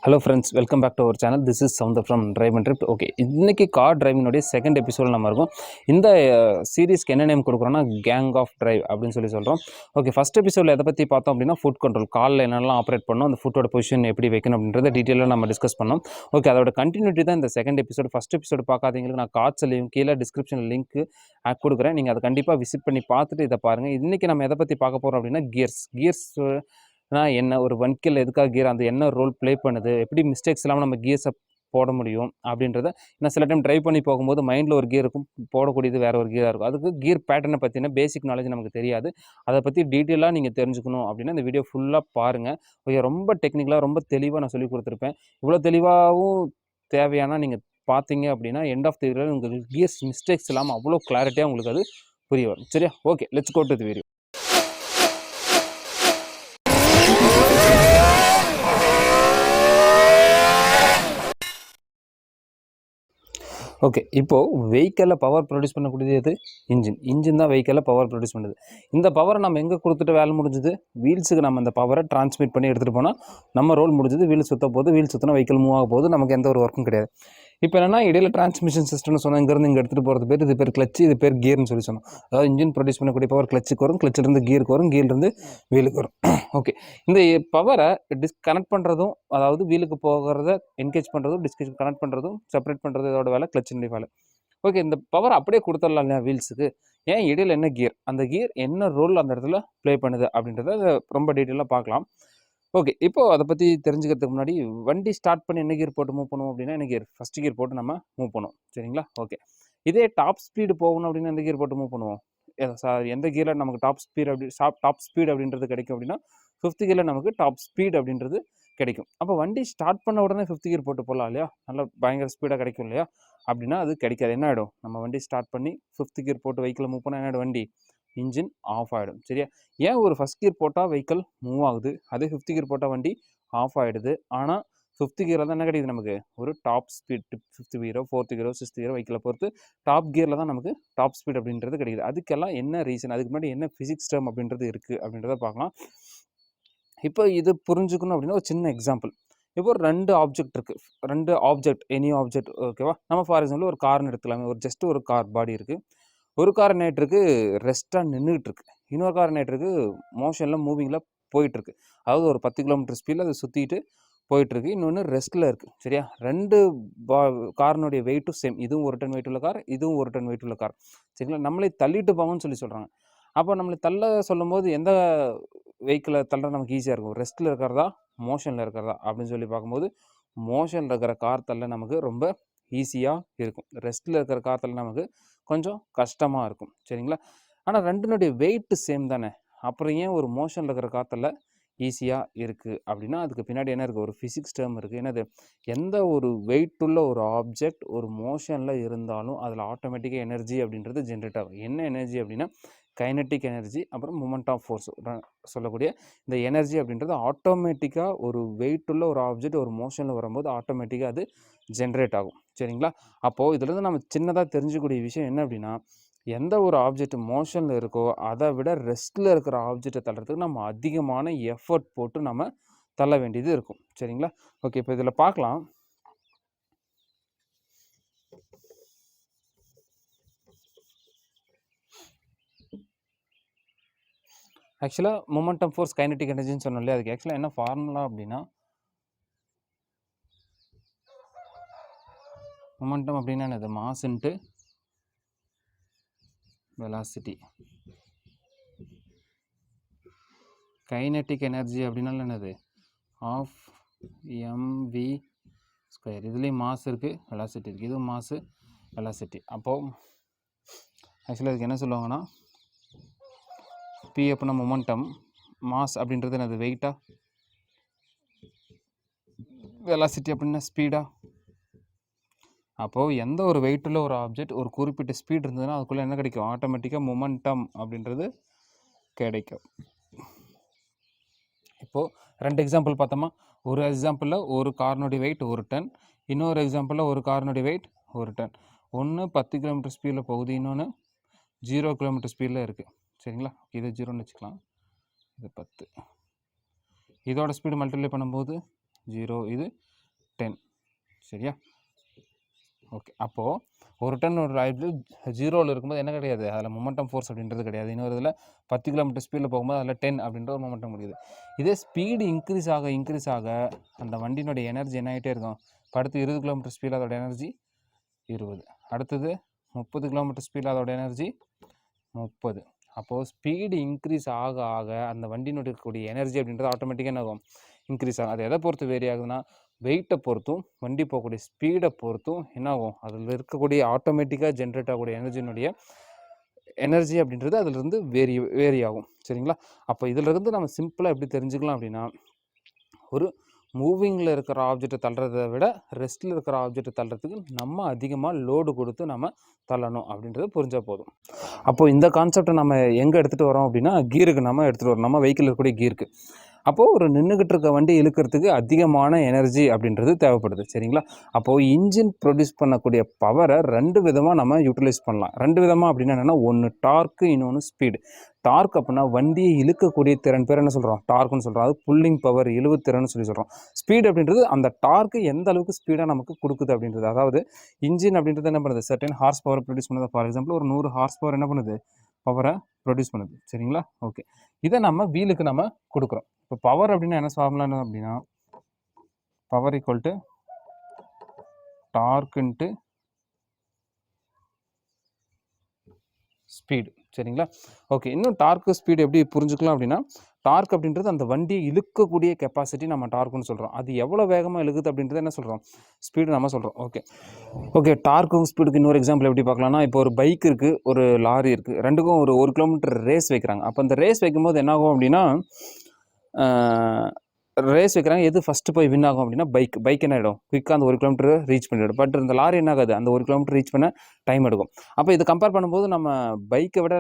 Hello friends, welcome back to our channel. This is Soundar from drive and trip. Okay, இன்றைக்கி car டிரைவினுடைய second episode நம்ம இருக்கும். இந்த சீரீஸ்க்கு என்ன நேம் கொடுக்குறோன்னா கேங் ஆஃப் டிரைவ் அப்படின்னு சொல்கிறோம். ஓகே, ஃபஸ்ட் எபிசோடில் எதை பற்றி பார்த்தோம் அப்படின்னா ஃபுட் கண்ட்ரோல், காலில் என்னெல்லாம் ஆப்ரேட் பண்ணணும், அந்த ஃபுட்டோட பொசிஷன் எப்படி வைக்கணும் அப்படின்றத டீட்டெயிலாக நம்ம டிஸ்கஸ் பண்ணோம். ஓகே, அதோட கண்டினியூட்டி தான் இந்த செகண்ட் எபிசோடு. ஃபஸ்ட் எபிசோடு பார்க்காதீங்களுக்கு நான் கார்ட்ஸ்லையும் கீழே டிஸ்கிரிப்ஷனில் லிங்க் கொடுக்குறேன். நீங்கள் அதை கண்டிப்பாக விசிட் பண்ணி பார்த்துட்டு இதை பாருங்கள். இன்றைக்கி நம்ம எதை பற்றி பார்க்க போகிறோம் அப்படின்னா கியர்ஸ் என்ன ஒரு வண்டியில் எதுக்காக கியர், அந்த என்ன ரோல் ப்ளே பண்ணுது, எப்படி மிஸ்டேக்ஸ் இல்லாமல் நம்ம கியர்ஸை போட முடியும் அப்படின்றத. நான் சில டைம் ட்ரைவ் பண்ணி போகும்போது மைண்டில் ஒரு கியர் இருக்கும், போடக்கூடியது வேறு ஒரு கியராக இருக்கும். அதுக்கு கியர் பேட்டர்னை பற்றின பேசிக் நாலேஜ் நமக்கு தெரியாது. அதை பற்றி டீட்டெயிலாக நீங்கள் தெரிஞ்சுக்கணும் அப்படின்னா இந்த வீடியோ ஃபுல்லாக பாருங்கள். ஓகே, ரொம்ப டெக்னிக்கலாக ரொம்ப தெளிவாக நான் சொல்லி கொடுத்துருப்பேன். இவ்வளோ தெளிவாகவும் தேவையான நீங்கள் பார்த்தீங்க அப்படின்னா எண்ட் ஆஃப் தி வீடியோவில் உங்களுக்கு கியர்ஸ் மிஸ்டேக்ஸ் இல்லாமல் அவ்வளோ கிளாரிட்டியாக உங்களுக்கு அது புரிய வரும். சரியா? Okay, let's go to the video. Okay, இப்போது வெஹிக்கிளில் பவர் ப்ரொடியூஸ் பண்ணக்கூடியது இன்ஜின் தான் வெஹிக்கிளில் பவர் ப்ரொடியூஸ் பண்ணுது. இந்த பவரை நம்ம எங்கே கொடுத்துட்டு வேலை முடிஞ்சுது? வீல்ஸுக்கு நம்ம இந்த பவரை டிரான்ஸ்மிட் பண்ணி எடுத்துகிட்டு போனால் நம்ம ரோல் முடிஞ்சது. வீல் சுற்ற போது, வீல் சுற்றினா வெஹிக்கிள் மூவ் ஆக போது, நமக்கு எந்த ஒரு ஒர்க்கும் கிடையாது. இப்போ என்னென்னா இடையில டிரான்ஸ்மிஷன் சிஸ்டம்னு சொன்னால் இங்கேருந்து இங்கே எடுத்துகிட்டு போகிறது பேர், இது பேர் கிளச்சு, இது பேர் கியர்னு சொல்லி சொன்னோம். அதாவது இன்ஜின் ப்ரொடியூஸ் பண்ணக்கூடிய பவர் கிளச்சுக்கு வரும், கிளச்சிலிருந்து கியருக்கு வரும், கியர்லேருந்து வீலுக்கு வரும். ஓகே, இந்த பவரை கனெக்ட் பண்ணுறதும், அதாவது வீலுக்கு போகிறத என்கேஜ் பண்ணுறதும், கனெக்ட் பண்ணுறதும், செப்பரேட் பண்ணுறது இதோட வேலை, கிளச்சினுடைய வேலை. ஓகே, இந்த பவர் அப்படியே கொடுத்துடலாம் இல்லையா வீல்ஸுக்கு? ஏன் இடையில என்ன கியர், அந்த கியர் என்ன ரோல் அந்த இடத்துல ப்ளே பண்ணுது அப்படின்றத ரொம்ப டீட்டெயிலாக பார்க்கலாம். ஓகே, இப்போது அதை பற்றி தெரிஞ்சுக்கிறதுக்கு முன்னாடி வண்டி ஸ்டார்ட் பண்ணி என்ன கியர் போட்டு மூவ் பண்ணுவோம் அப்படின்னா என்ன கியர்? ஃபஸ்ட் கியர் போட்டு நம்ம மூவ் பண்ணுவோம். சரிங்களா? ஓகே, இதே டாப் ஸ்பீடு போகணும் அப்படின்னா எந்த கியர் போட்டு மூவ் பண்ணுவோம்? எந்த கியரில் நமக்கு டாப் ஸ்பீட் அப்படின்றது கிடைக்கும் அப்படின்னா ஃபிஃப்த் கியரில் நமக்கு டாப் ஸ்பீட் அப்படின்றது கிடைக்கும். அப்போ வண்டி ஸ்டார்ட் பண்ண உடனே ஃபிஃப்த் கியர் போட்டு போகலாம் இல்லையா? நல்லா பயங்கர ஸ்பீடாக கிடைக்கும் இல்லையா? அப்படின்னா அது கிடைக்காது. என்ன ஆகிடும்? நம்ம வண்டி ஸ்டார்ட் பண்ணி ஃபிஃப்த் கியர் போட்டு வெஹிக்கிளை மூவ் பண்ணால் என்ன ஆகிடும்? வண்டி இன்ஜின் ஆஃப் ஆகிடும். சரியா? ஏன் ஒரு ஃபஸ்ட் கியர் போட்டால் வெஹிக்கிள் மூவ் ஆகுது, அதே ஃபிஃப்த் கியர் போட்டால் வண்டி ஆஃப் ஆகிடுது. ஆனால் ஃபிஃப்த் கியரில் தான் என்ன கிடைக்குது நமக்கு? ஒரு டாப் ஸ்பீட். ஃபிஃப்த் கியரோ, ஃபோர்த்து கியரோ, சிக்ஸ்த் கியரோ வெஹிக்கிளை பொறுத்து டாப் கியரில் தான் நமக்கு டாப் ஸ்பீட் அப்படின்றது கிடைக்குது. அதுக்கெல்லாம் என்ன ரீசன், அதுக்கு முன்னாடி என்ன ஃபிசிக்ஸ் டேர்ம் அப்படின்றது இருக்குது அப்படின்றத பார்க்கலாம். இப்போ இது புரிஞ்சுக்கணும் அப்படின்னா ஒரு சின்ன எக்ஸாம்பிள். இப்போ ரெண்டு ஆப்ஜெக்ட், எனி ஆப்ஜெக்ட், ஓகேவா? நம்ம ஃபார் எக்ஸாம்பிள் ஒரு கார்னு எடுத்துக்கலாமே. ஜஸ்ட் ஒரு கார் பாடி இருக்குது. ஒரு கார் நேற்றுக்கு ரெஸ்ட்டாக நின்றுட்டு இருக்கு, இன்னொரு கார் நேற்றுக்கு மோஷனில் மூவிங்கில் போயிட்டுருக்கு. அதாவது ஒரு 10 கிலோமீட்டர் ஸ்பீடில் அதை சுற்றிட்டு போயிட்டுருக்கு, இன்னொன்று ரெஸ்ட்டில் இருக்குது. சரியா? ரெண்டு காரினுடைய வெயிட்டும் சேம். இதுவும் ஒரு டன் வெயிட் உள்ள கார், இதுவும் ஒரு டன் வெயிட் உள்ள கார். சரிங்களா? நம்மளே தள்ளிட்டு போங்கன்னு சொல்கிறாங்க. அப்போ நம்மளை தள்ள சொல்லும் போது எந்த வெஹிக்கிளை தள்ளுறது நமக்கு ஈஸியாக இருக்கும்? ரெஸ்ட்டில் இருக்கிறதா, மோஷனில் இருக்கிறதா அப்படின்னு சொல்லி பார்க்கும்போது மோஷனில் இருக்கிற கார் தள்ள நமக்கு ரொம்ப ஈஸியாக இருக்கும். ரெஸ்ட்டில் இருக்கிற கார் தள்ள நமக்கு கொஞ்சம் கஷ்டமாக இருக்கும். சரிங்களா? ஆனால் ரெண்டுனுடைய வெயிட்டு சேம் தானே. அப்புறம் ஏன் ஒரு மோஷனில் இருக்கிற காற்றுல ஈஸியாக இருக்குது அப்படின்னா அதுக்கு பின்னாடி என்ன இருக்குது? ஒரு ஃபிசிக்ஸ் டேர்ம் இருக்குது. என்னது? எந்த ஒரு வெயிட்டுள்ள ஒரு ஆப்ஜெக்ட் ஒரு மோஷனில் இருந்தாலும் அதில் ஆட்டோமேட்டிக்காக எனர்ஜி அப்படின்றது ஜென்ரேட் ஆகும். என்ன எனர்ஜி அப்படின்னா கைனட்டிக் எனர்ஜி, அப்புறம் மூமெண்ட் ஆஃப் ஃபோர்ஸ் சொல்லக்கூடிய இந்த எனர்ஜி அப்படின்றது ஆட்டோமேட்டிக்காக ஒரு வெயிட்டுள்ள ஒரு ஆப்ஜெக்ட் ஒரு மோஷனில் வரும்போது ஆட்டோமேட்டிக்காக அது ஜென்ரேட் ஆகும். சரிங்களா? அப்போது இதுலேருந்து நம்ம சின்னதாக தெரிஞ்சுக்கூடிய விஷயம் என்ன அப்படின்னா, எந்த ஒரு ஆப்ஜெக்ட் மோஷனில் இருக்கோ அதை விட ரெஸ்ட்டில் இருக்கிற ஆப்ஜெக்டை தள்ளுறதுக்கு நம்ம அதிகமான எஃபர்ட் போட்டு நம்ம தள்ள வேண்டியது இருக்கும். சரிங்களா? ஓகே, இப்போ இதில் பார்க்கலாம். ஆக்சுவலாக மொமெண்டம் ஃபோர்ஸ் கைனட்டிக் எனர்ஜின்னு சொன்னோம் இல்லையா? அதுக்கு ஆக்சுவலாக என்ன ஃபார்முலா அப்படின்னா, மொமெண்டம் அப்படின்னா என்னது? Mass into velocity. Kinetic energy அப்படின்னால என்னது? Half m v square. இதுலேயும் மாஸ் இருக்குது, வெலாசிட்டி இருக்குது. இதுவும் மாசு, வெலாசிட்டி. அப்போது ஆக்சுவலாக இதுக்கு என்ன சொல்லுவாங்கன்னா, பி அப்படின்னா மொமெண்டம், மாஸ் அப்படின்றது என்னது? வெயிட்டா, வெலாசிட்டி அப்படின்னா ஸ்பீடா. அப்போது எந்த ஒரு வெயிட்டுள்ள ஒரு ஆப்ஜெக்ட் ஒரு குறிப்பிட்ட ஸ்பீட் இருந்ததுன்னா அதுக்குள்ளே என்ன கிடைக்கும்? ஆட்டோமேட்டிக்காக மொமெண்டம் அப்படின்றது கிடைக்கும். இப்போது ரெண்டு எக்ஸாம்பிள் பார்த்தோமா? ஒரு எக்ஸாம்பிளில் ஒரு கார்னுடைய வெயிட் 1 டன், இன்னொரு எக்ஸாம்பிளில் ஒரு கார்னுடைய வெயிட் 1 டன். ஒன்று 10 கிலோமீட்டர் ஸ்பீடில் போகுது, இன்னொன்று 0 கிலோமீட்டர் ஸ்பீடில் இருக்குது. சரிங்களா? இது 0ன்னு வச்சுக்கலாம், இது 10. இதோட ஸ்பீடு மல்டிப்ளை பண்ணும்போது 0, இது 10. சரியா? ஓகே. அப்போது ஒரு டன் ஒரு ஆயில் 0ல் இருக்கும்போது என்ன கிடையாது, அதில் மொமெண்டம் ஃபோர்ஸ் அப்படின்றது கிடையாது. இன்னொரு இதில் 10 கிலோமீட்டர் ஸ்பீடில் போகும்போது அதில் 10 அப்படின்ற ஒரு மொமெண்டம் முடியுது. இதே ஸ்பீடு இன்க்ரீஸ் ஆக அந்த வண்டியினுடைய எனர்ஜி என்ன ஆகிட்டே இருக்கும். இப்போ அடுத்து 20 கிலோமீட்டர் ஸ்பீடில் அதோட எனர்ஜி 20, அடுத்தது 30 கிலோமீட்டர் ஸ்பீடில் அதோட எனர்ஜி 30. அப்போது ஸ்பீடு இன்க்ரீஸ் ஆக அந்த வண்டியினுடைய இருக்கக்கூடிய எனர்ஜி அப்படின்றது ஆட்டோமேட்டிக்காக என்ன ஆகும், இன்க்ரீஸ் ஆகும். அது எதை பொறுத்து வேரி ஆகுதுன்னா, வெயிட்டை பொறுத்தும் வண்டி போகக்கூடிய ஸ்பீடை பொறுத்தும் என்ன ஆகும், அதில் இருக்கக்கூடிய ஆட்டோமேட்டிக்காக ஜென்ரேட் ஆகக்கூடிய எனர்ஜி அப்படின்றது அதிலிருந்து வேரி ஆகும். சரிங்களா? அப்போ இதிலிருந்து நம்ம சிம்பிளாக எப்படி தெரிஞ்சுக்கலாம் அப்படின்னா, ஒரு மூவிங்கில் இருக்கிற ஆப்ஜெக்டை தள்ளுறதை விட ரெஸ்ட்டில் இருக்கிற ஆப்ஜெக்டை தள்ளுறதுக்கு நம்ம அதிகமாக லோடு கொடுத்து நம்ம தள்ளணும் அப்படின்றது புரிஞ்சால் போதும். அப்போது இந்த கான்செப்டை நம்ம எங்கே எடுத்துகிட்டு வரோம் அப்படின்னா, கீருக்கு நம்ம எடுத்துகிட்டு வரோம், நம்ம வெஹிக்கிள் இருக்கக்கூடிய கீருக்கு. அப்போது ஒரு நின்றுக்கிட்டு இருக்க வண்டி இழுக்கிறதுக்கு அதிகமான எனர்ஜி அப்படின்றது தேவைப்படுது. சரிங்களா? அப்போது இன்ஜின் ப்ரொடியூஸ் பண்ணக்கூடிய பவரை 2 விதமாக நம்ம யூட்டிலைஸ் பண்ணலாம். 2 விதமாக அப்படின்னா என்னென்னா, ஒன்று டார்க்கு, இன்னொன்று ஸ்பீடு. டார்க் அப்படின்னா வண்டியை இழுக்கக்கூடிய திறன், பேர் என்ன சொல்கிறோம், டார்க்குன்னு சொல்கிறோம். அது புல்லிங் பவர், இழுவுத்திறன் சொல்லி சொல்கிறோம். ஸ்பீடு அப்படின்றது அந்த டார்க்கு எந்த அளவுக்கு ஸ்பீடாக நமக்கு கொடுக்குது அப்படின்றது. அதாவது இன்ஜின் அப்படின்றது என்ன பண்ணுது, சர்டன் ஹார்ஸ் பவர் ப்ரொடியூஸ் பண்ணுது. ஃபார் எக்ஸாம்பிள் ஒரு 100 ஹார்ஸ் பவர் என்ன பண்ணுது, பவரை ப்ரொடியூஸ் பண்ணுது. சரிங்களா? ஓகே. இதை நம்ம வீலுக்கு நம்ம கொடுக்குறோம். இப்போ பவர் அப்படின்னா என்ன ஃபார்முலா என்ன அப்படின்னா, power equal to torque into speed. சரிங்களா? ஓகே. இன்னும் டார்க்கு ஸ்பீடு எப்படி புரிஞ்சுக்கலாம் அப்படின்னா, டார்க் அப்படின்றது அந்த வண்டியை இழுக்கக்கூடிய கெப்பாசிட்டி நம்ம டார்க்குன்னு சொல்கிறோம். அது எவ்வளோ வேகமாக இழுக்குது அப்படின்றத என்ன சொல்கிறோம், ஸ்பீடு நம்ம சொல்கிறோம். ஓகே. டார்க்கும் ஸ்பீடுக்கு இன்னொரு எக்ஸாம்பிள் எப்படி பார்க்கலாம்னா, இப்போ ஒரு பைக் இருக்குது, ஒரு லாரி இருக்குது, ரெண்டுக்கும் ஒரு 1 கிலோமீட்டர் ரேஸ் வைக்கிறாங்க. அப்போ அந்த ரேஸ் வைக்கும்போது என்ன ஆகும் அப்படின்னா, ரேஸ் வைக்கிறாங்க, எது ஃபஸ்ட்டு போய் வின் ஆகும் அப்படின்னா பைக் என்ன ஆகிடும், குயிக்காக அந்த 1 கிலோமீட்டர் ரீச் பண்ணிவிடும். பட் இந்த லாரி என்ன ஆகாது, அந்த 1 கிலோமீட்டர் ரீச் பண்ண டைம் எடுக்கும். அப்போ இதை கம்பேர் பண்ணும்போது நம்ம பைக்கை விட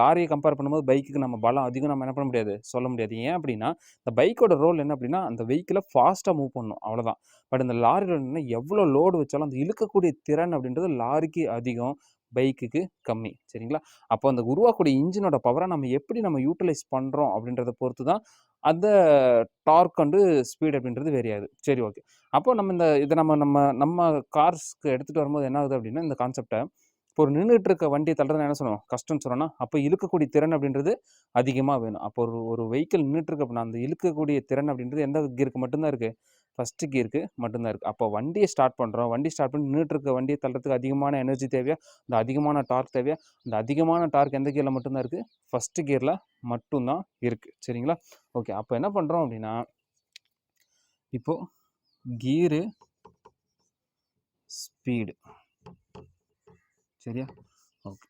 லாரியை கம்பேர் பண்ணும்போது பைக்குக்கு நம்ம பலம் அதிகம் நம்ம என்ன பண்ண முடியாது, சொல்ல முடியாது. ஏன் அப்படின்னா, இந்த பைக்கோட ரோல் என்ன அப்படின்னா, அந்த வெஹிக்கிளை ஃபாஸ்ட்டாக மூவ் பண்ணணும், அவ்வளோதான். பட் இந்த லாரியில் என்ன, எவ்வளோ லோடு வச்சாலும் அந்த இழுக்கக்கூடிய திறன் அப்படின்றது லாரிக்கு அதிகம், பைக்குக்கு கம்மி. சரிங்களா? அப்போ அந்த உருவாக்கக்கூடிய இன்ஜினோட பவரை நம்ம எப்படி யூட்டிலைஸ் பண்ணுறோம் அப்படின்றத பொறுத்து தான் அந்த டார்க் அண்டு ஸ்பீட் அப்படின்றது வேரி ஆகுது. சரி, ஓகே. அப்போ இதை நம்ம கார்ஸ்க்கு எடுத்துகிட்டு வரும்போது என்ன ஆகுது அப்படின்னா, இந்த கான்செப்டை இப்போ ஒரு நின்றுட்டு இருக்க வண்டியை தள்ளுறது என்ன சொல்லணும், கஷ்டம்னு சொல்லணும்னா, அப்போ இழுக்கக்கூடிய திறன் அப்படின்றது அதிகமாக வேணும். அப்போ ஒரு வெஹிக்கிள் நின்றுட்டு இருக்கு அப்படின்னா, அந்த இழுக்கக்கூடிய திறன் அப்படின்றது எந்த கீருக்கு மட்டும்தான் இருக்குது, ஃபஸ்ட்டு கீருக்கு மட்டும்தான் இருக்குது. அப்போ வண்டியை ஸ்டார்ட் பண்ணுறோம், வண்டி ஸ்டார்ட் பண்ணி நின்றுட்டு இருக்க வண்டியை தள்ளுறதுக்கு அதிகமான எனர்ஜி தேவையா, அந்த அதிகமான டார்க் தேவையா, அந்த அதிகமான டார்க் எந்த கியரில் மட்டும்தான் இருக்குது, ஃபஸ்ட்டு கியரில் மட்டும்தான் இருக்குது. சரிங்களா? ஓகே. அப்போ என்ன பண்ணுறோம் அப்படின்னா, இப்போது கீரு, ஸ்பீடு, சரியா? ஓகே.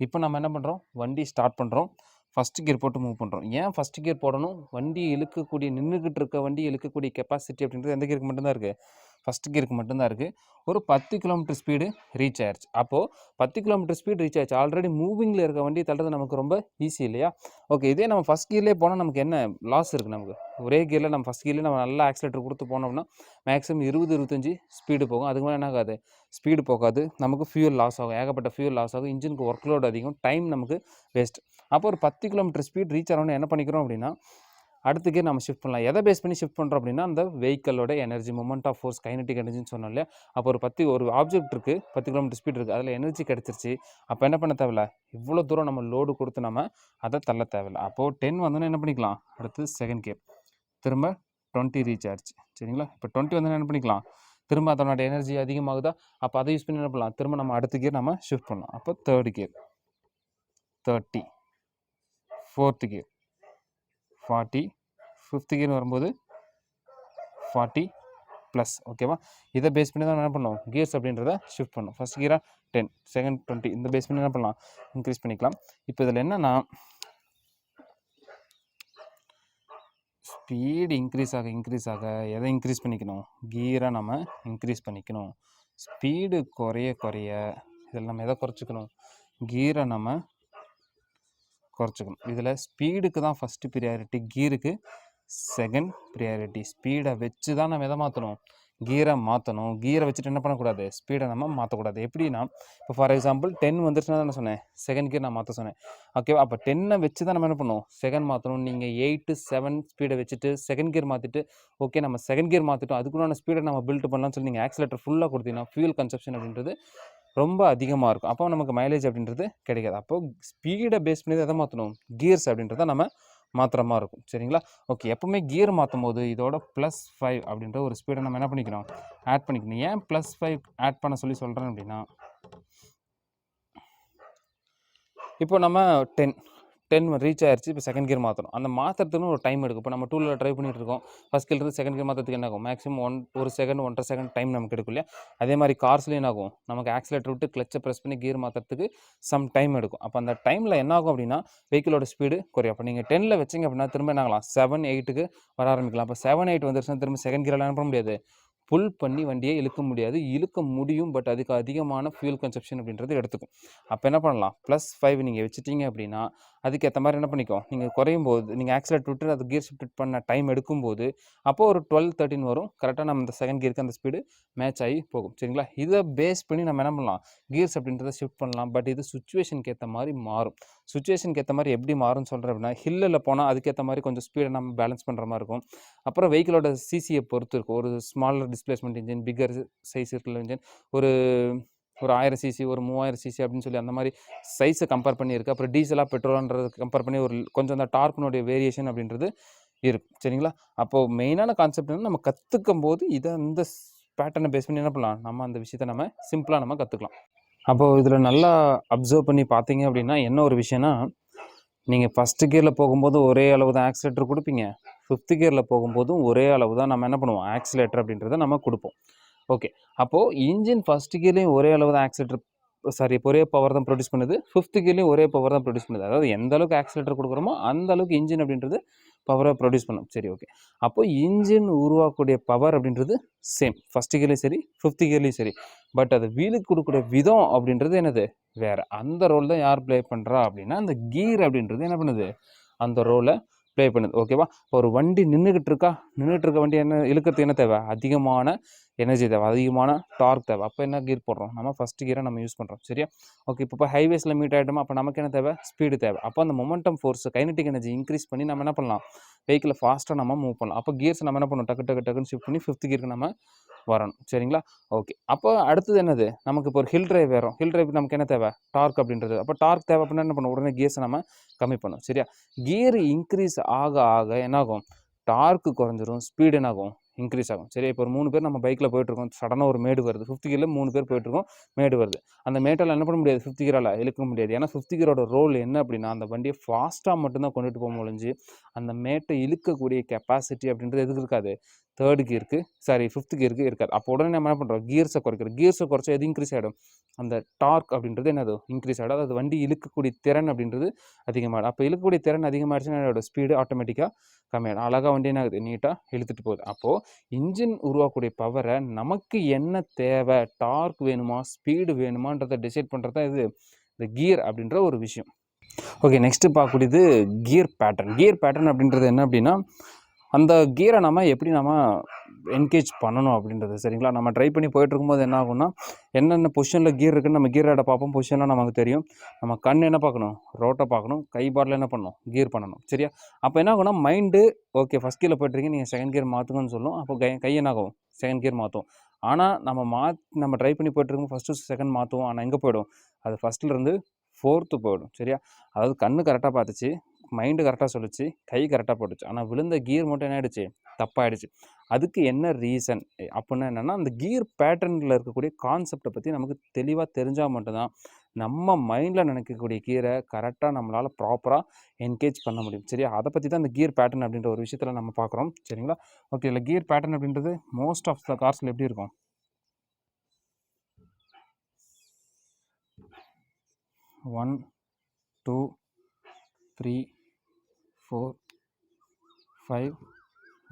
இப்போ நம்ம என்ன பண்ணுறோம், வண்டி ஸ்டார்ட் பண்ணுறோம், ஃபஸ்ட்டு கியர் போட்டு மூவ் பண்ணுறோம். ஏன் ஃபஸ்ட்டு கியர் போடணும், வண்டி இழுக்கக்கூடிய நின்றுக்கிட்டு இருக்க வண்டி இழுக்கக்கூடிய கெப்பாசிட்டி அப்படின்றது எந்த கியருக்கு மட்டும்தான் இருக்குது, ஃபஸ்ட்டு கியருக்கு மட்டும்தான் இருக்குது. ஒரு 10 கிலோமீட்டர் ஸ்பீடு ரீச் ஆயிடுச்சு. அப்போது 10 கிலோமீட்டர் ஸ்பீடு ரீச் ஆயிடுச்சு. ஆல்ரெடி மூவிங்கில் இருக்க வண்டி தள்ளுறது நமக்கு ரொம்ப ஈஸி இல்லையா? ஓகே. இதே நம்ம ஃபஸ்ட் கியர்லேயே போனால் நமக்கு என்ன லாஸ் இருக்குது, நமக்கு ஒரே கியரில் நம்ம ஃபஸ்ட் கியர்லேயே நம்ம நல்லா ஆக்சிலேட்டர் கொடுத்து போனோம்னா மேக்ஸிமம் 20-25 ஸ்பீடு போகும். அதுக்கு மேலே என்ன ஆகாது, ஸ்பீடு போகாது. நமக்கு ஃபியூல் லாஸ் ஆகும், ஏகப்பட்ட ஃபியூல் லாஸ் ஆகும், இன்ஜினுக்கு ஒர்க் லோடு அதிகம், டைம் நமக்கு வேஸ்ட். அப்போ ஒரு 10 கிலோமீட்டர் ஸ்பீட் ரீச் ஆனோன்னு என்ன பண்ணிக்கிறோம் அப்படின்னா, அடுத்த கியர் நம்ம ஷிஃப்ட் பண்ணலாம். எதை பேஸ் பண்ணி ஷிஃப்ட் பண்ணுறோம் அப்படின்னா, அந்த வெஹிக்கிளோட energy, moment of force, kinetic எனர்ஜின்னு சொன்னோம் இல்லையா? அப்போ ஒரு ஆப்ஜெக்ட் இருக்குது, 10 கிலோமீட்டர் ஸ்பீட் இருக்குது, அதில் எனர்ஜி கிடச்சிருச்சு. அப்போ என்ன பண்ண தேவையில்ல, இவ்வளோ தூரம் நம்ம லோடு கொடுத்து நம்ம அதை தள்ள தேவையில்லை. அப்போது 10 வந்தோன்னே என்ன பண்ணிக்கலாம், அடுத்து செகண்ட் கியர் திரும்ப 20 ரீச் ஆயிடுச்சு. சரிங்களா? இப்போ 20 வந்தோன்னே என்ன பண்ணிக்கலாம், திரும்ப அதனோட எனர்ஜி அதிகமாகுதா, அப்போ அதை யூஸ் பண்ணி என்ன பண்ணலாம், திரும்ப நம்ம அடுத்த கியர் நம்ம ஷிஃப்ட் பண்ணலாம். அப்போ third gear 30, fourth gear 40, fifth gear வரும்போது 40 ப்ளஸ். ஓகேவா? இதை பேஸ் பண்ணி தான் என்ன பண்ணணும், கியர்ஸ் அப்படின்றத ஷிஃப்ட் பண்ணணும். ஃபஸ்ட் கியராக 10, செகண்ட் 20, இந்த பேஸ் பண்ணி என்ன பண்ணலாம், இன்க்ரீஸ் பண்ணிக்கலாம். இப்போ இதில் என்னென்னா, ஸ்பீடு இன்க்ரீஸ் ஆக எதை இன்க்ரீஸ் பண்ணிக்கணும், கியரை நம்ம இன்க்ரீஸ் பண்ணிக்கணும். ஸ்பீடு குறைய இதில் நம்ம எதை குறைச்சிக்கணும், கியரை நம்ம குறைச்சிக்கணும். இதில் ஸ்பீடுக்கு தான் ஃபஸ்ட்டு ப்ரியாரிட்டி, கியருக்கு செகண்ட் ப்ரியாரிட்டி. ஸ்பீடை வச்சு தான் நம்ம எதை மாற்றணும், கியரை மாற்றணும். கியரை வச்சுட்டு என்ன பண்ணக்கூடாது, ஸ்பீடை நம்ம மாற்றக்கூடாது. எப்படின்னா, இப்போ ஃபார் எக்ஸாம்பிள் 10 வந்துருச்சுன்னா என்ன சொன்னேன், செகண்ட் கியர் நான் மாற்ற சொன்னேன். ஓகேவா? அப்போ 10 வச்சு தான் நம்ம என்ன பண்ணணும், செகண்ட் மாற்றணும். நீங்கள் 8 7 ஸ்பீடை வச்சுட்டு செகண்ட் கியர் மாற்றிட்டு, ஓகே நம்ம செகண்ட் கியர் மாற்றிட்டோம், அதுக்குள்ளான ஸ்பீடை நம்ம பில்ட் பண்ணலாம்னு சொல்லி நீங்கள் ஆக்சிலேட்டர் ஃபுல்லாக கொடுத்தீங்கன்னா ஃபியூல் கன்சப்ஷன் அப்படின்றது ரொம்ப அதிகமாக இருக்கும். அப்போ நமக்கு மைலேஜ் அப்படின்றது கிடைக்காது. அப்போ ஸ்பீடை பேஸ் பண்ணி எதை மாற்றணும், கியர்ஸ் அப்படின்றத நம்ம மாற்றுற மாதிரி இருக்கும். சரிங்களா? ஓகே, எப்பவுமே கியர் மாற்றும் போது இதோட +5 அப்படின்ற ஒரு ஸ்பீடை நம்ம என்ன பண்ணிக்கணும், ஆட் பண்ணிக்கணும். ஏன் +5 ஆட் பண்ண சொல்கிறேன் அப்படின்னா, இப்போ நம்ம 10 ரீச் ஆயிடுச்சு. இப்போ செகண்ட் கியர் மாற்றணும். அந்த மாற்றுறதுன்னு ஒரு டைம் எடுக்கும். இப்போ நம்ம 2 ட்ரைவ் பண்ணிட்டு இருக்கோம். ஃபஸ்ட் கியர்லேருந்து செகண்ட் கியர் மாற்றத்துக்கு என்ன ஆகும், மேக்ஸிமம் ஒரு செகண்ட் 1.5 செகண்ட் டைம் நமக்கு எடுக்கும் இல்லையா? அதே மாதிரி கார்ஸ்லேயும் என்ன ஆகும், நமக்கு ஆக்சிலேட்டர் விட்டு கிளச்சை ப்ரெஸ் பண்ணி கியர் மாற்றுறதுக்கு சம் டைம் எடுக்கும். அப்போ அந்த டைமில் என்ன ஆகும் அப்படின்னா வெஹிக்கிளோட ஸ்பீடு குறையும். அப்போ நீங்கள் 10 வச்சிங்க அப்படின்னா திரும்ப என்ன ஆகலாம், 7 8க்கு வர ஆரம்பிக்கலாம். அப்போ 7 8 வந்துருச்சுன்னா திரும்ப செகண்ட் கியரில் என்ன பண்ண முடியாது, புல் பண்ணி வண்டியை இழுக்க முடியாது. இழுக்க முடியும், பட் அதுக்கு அதிகமான ஃபியூல் கன்சப்ஷன் அப்படின்றது எடுத்துக்கும். அப்போ என்ன பண்ணலாம், +5 நீங்கள் வச்சுட்டீங்க அப்படின்னா அதுக்கேற்ற மாதிரி என்ன பண்ணிக்கும், நீங்கள் குறையும் போது நீங்கள் ஆக்சிலேட்டர் விட்டு அது கியர் ஷிஃப்ட் பண்ண டைம் எடுக்கும்போது அப்போது ஒரு 12 13 வரும். கரெக்டாக நம்ம இந்த செகண்ட் கியருக்கு அந்த ஸ்பீடு மேட்ச் ஆகி போகும். சரிங்களா? இதை பேஸ் பண்ணி நம்ம என்ன பண்ணலாம், கியர்ஸ் அப்படின்றத ஷிஃப்ட் பண்ணலாம். பட் இது சுச்சுவேஷனுக்கு ஏற்ற மாதிரி மாறும். சுச்சுவேஷனுக்கு ஏற்ற மாதிரி எப்படி மாறும்னு சொல்கிறேன் அப்படின்னா, ஹில்லில் போனால் அதுக்கேற்ற மாதிரி கொஞ்சம் ஸ்பீடை நம்ம பேலன்ஸ் பண்ணுற மாதிரி இருக்கும். அப்புறம் வெஹிக்கிளோட சிசியை பொறுத்து இருக்கும். ஒரு smaller displacement engine, bigger size இருக்கிற இன்ஜின், ஒரு 1000 சிசி, ஒரு 3000 சிசி அப்படின்னு சொல்லி அந்த மாதிரி சைஸை கம்பேர் பண்ணி இருக்குது. அப்புறம் டீசலாக பெட்ரோல்ன்றது கம்பேர் பண்ணி ஒரு கொஞ்சம் அந்த டார்க்கினுடைய வேரியேஷன் அப்படின்றது இருக்கும். சரிங்களா? அப்போது மெயினான கான்செப்ட் வந்து நம்ம கற்றுக்கும் போது இதை இந்த பேட்டர்னை பேஸ் பண்ணி என்ன பண்ணலாம், நம்ம அந்த விஷயத்தை நம்ம சிம்பிளாக நம்ம கற்றுக்கலாம். அப்போது இதில் நல்லா அப்சர்வ் பண்ணி பார்த்தீங்க அப்படின்னா என்ன ஒரு விஷயம்னா, நீங்கள் ஃபஸ்ட்டு கியரில் போகும்போது ஒரே அளவு தான் ஆக்சிலேட்டர் கொடுப்பீங்க. 5th கியரில் போகும்போதும் ஒரே அளவு தான் நம்ம என்ன பண்ணுவோம், ஆக்சிலேட்டர் அப்படின்றத நம்ம கொடுப்போம். ஓகே, அப்போது இன்ஜின் ஃபஸ்ட்டு கியர்லேயும் ஒரே அளவு தான் ஆக்சிலேட்டர் ஒரே பவர் தான் ப்ரொடியூஸ் பண்ணுது. 5th கியர்லேயும் ஒரே பவர் தான் ப்ரொடியூஸ் பண்ணுது. அதாவது எந்த அளவுக்கு ஆக்சிலேட்டர் கொடுக்குறோமோ அந்த அளவுக்கு இன்ஜின் அப்படின்றது பவரை ப்ரொடியூஸ் பண்ணும். சரி, ஓகே. அப்போ இன்ஜின் உருவாக்கக்கூடிய பவர் அப்படின்றது சேம், ஃபஸ்ட்டு கியர்லேயும் சரி 5th கியர்லேயும் சரி. பட் அது வீலுக்கு கொடுக்குற விதம் அப்படின்றது என்னது வேறு. அந்த ரோல் தான் யார் ப்ளே பண்ணுறா அப்படின்னா அந்த கீர் அப்படின்றது என்ன பண்ணுது, அந்த ரோலை ப்ளே பண்ணுது. ஓகேவா? ஒரு வண்டி நின்றுக்கிட்டு இருக்க வண்டி என்ன இழுக்கிறதுக்கு என்ன தேவை, அதிகமான எனர்ஜி தேவை, அதிகமான டார்க் தேவை. அப்போ என்ன கீர் போடுறோம், நம்ம ஃபஸ்ட் கியரை நம்ம யூஸ் பண்ணுறோம். சரியா? ஓகே, இப்போ ஹைவேஸில் மீட் ஆகிட்டோமா, அப்போ நமக்கு என்ன தேவை, ஸ்பீடு தேவை. அப்போ அந்த momentum force, kinetic energy increase பண்ணி நம்ம என்ன பண்ணலாம், வெஹிக்கிளை ஃபாஸ்ட்டாக நம்ம மூவ் பண்ணலாம். அப்போ கியர்ஸ் நம்ம என்ன பண்ணணும், டக்குன்னு ஷிஃப்ட் பண்ணி 5th கியருக்கு நம்ம வரணும். சரிங்களா? ஓகே, அப்போ அடுத்தது என்னது, நமக்கு இப்போ ஒரு ஹில் டிரைவ் வரும். ஹில் டிரைவ் நமக்கு என்ன தேவை, டார்க் அப்படின்றது. அப்போ டார்க் தேவை அப்படின்னா என்ன பண்ணும், உடனே கியர்ஸை நம்ம கம்மி பண்ணும். சரியா? கியர் இன்க்ரீஸ் ஆக ஆக என்னாகும், டார்க்கு குறைஞ்சிரும், ஸ்பீடு என்னாகும், இன்க்ரீஸ் ஆகும். சரி, இப்போ ஒரு 3 பேர் நம்ம பைக்கில் போயிட்டுருக்கோம், சடனாக ஒரு மேடு வருது. 5th கியரில் 3 பேர் போயிட்டுருக்கோம், மேடு வருது. அந்த மேட்டால் என்ன பண்ண முடியாது, 5th கியரால் இழுக்க முடியாது. ஏன்னா 5th கியரோட ரோல் என்ன அப்படின்னா அந்த வண்டியை ஃபாஸ்ட்டாக மட்டும்தான் கொண்டுட்டு போக முடிஞ்சு அந்த மேட்டை இழுக்கக்கூடிய கெப்பாசிட்டி அப்படின்றது எதுக்கு இருக்காது, 3rd கியருக்கு 5th கியருக்கு இருக்காது. அப்போ உடனே நம்ம என்ன பண்ணுறோம், கியர்ஸை குறைக்கிறோம். கியர்ஸை குறைச்சா எது இன்க்ரீஸ் ஆகிடும், அந்த டார்க் அப்படின்றது என்னது இன்க்ரீஸ் ஆகிடும். அதாவது வண்டி இழுக்கக்கூடிய திறன் அப்படின்றது அதிகமாகிடும். அப்போ இழுக்கக்கூடிய திறன் அதிகமாகிடுச்சுன்னா என்னோட ஸ்பீடு ஆட்டோமேட்டிக்காக கம்மியாகிடும். அழகாக வண்டி என்ன ஆகுது, நீட்டாக இழுத்துட்டு போகுது. அப்போது இன்ஜின் உருவாக்கக்கூடிய பவரை நமக்கு என்ன தேவை, டார்க் வேணுமா ஸ்பீடு வேணுமான்றதை டிசைட் பண்ணுறது தான் இது இந்த கியர் அப்படின்ற ஒரு விஷயம். ஓகே, நெக்ஸ்ட்டு பார்க்கக்கூடியது கியர் பேட்டர்ன். கியர் பேட்டர்ன் அப்படின்றது என்ன அப்படின்னா அந்த கியரை நம்ம எப்படி நம்ம என்கேஜ் பண்ணணும் அப்படின்றது. சரிங்களா? நம்ம ட்ரை பண்ணி போயிட்டுருக்கும்போது என்ன ஆகும்னா, என்னென்ன பொசிஷனில் கியர் இருக்குன்னு நம்ம கியர் ஆட பார்ப்போம். பொசிஷன்லாம் நமக்கு தெரியும். நம்ம கண் என்ன பார்க்கணும், ரோட்டை பார்க்கணும். கை பாட்டில் என்ன பண்ணணும், கியர் பண்ணணும். சரியா? அப்போ என்ன ஆகும்னா மைண்டு ஓகே ஃபஸ்ட் கியரில் போய்ட்டுருக்கீங்க, நீங்கள் செகண்ட் கியர் மாற்றுங்கன்னு சொல்லும். அப்போ கை என்ன ஆகும், செகண்ட் கியர் மாற்றும். ஆனால் நம்ம ட்ரை பண்ணி போய்ட்டுருக்கோம், ஃபஸ்ட்டு செகண்ட் மாற்றுவோம். ஆனால் எங்கே போய்டும், அது ஃபஸ்ட்லேருந்து 4th போய்டும். சரியா? அதாவது கண்ணு கரெக்டாக பார்த்துச்சு, மைண்டு கரெக்டாக சொல்லிச்சு, கை கரெக்டாக போட்டுச்சு. ஆனால் விழுந்த கியர் மட்டும் என்ன ஆகிடுச்சு, தப்பாகிடுச்சு. அதுக்கு என்ன ரீசன் அப்படின்னா என்னென்னா, அந்த கியர் பேட்டர்னில் இருக்கக்கூடிய கான்செப்டை பற்றி நமக்கு தெளிவாக தெரிஞ்சால் மட்டும்தான் நம்ம மைண்டில் நினைக்கக்கூடிய கியரை கரெக்டாக நம்மளால் ப்ராப்பராக என்கேஜ் பண்ண முடியும். சரியா? அதை பற்றி தான் இந்த கியர் பேட்டர்ன் அப்படின்ற ஒரு விஷயத்தில் நம்ம பார்க்குறோம். சரிங்களா? ஓகே, இல்லை கியர் பேட்டர்ன் அப்படின்றது மோஸ்ட் ஆஃப் த கார்ஸில் எப்படி இருக்கும், 1 2 3 4 5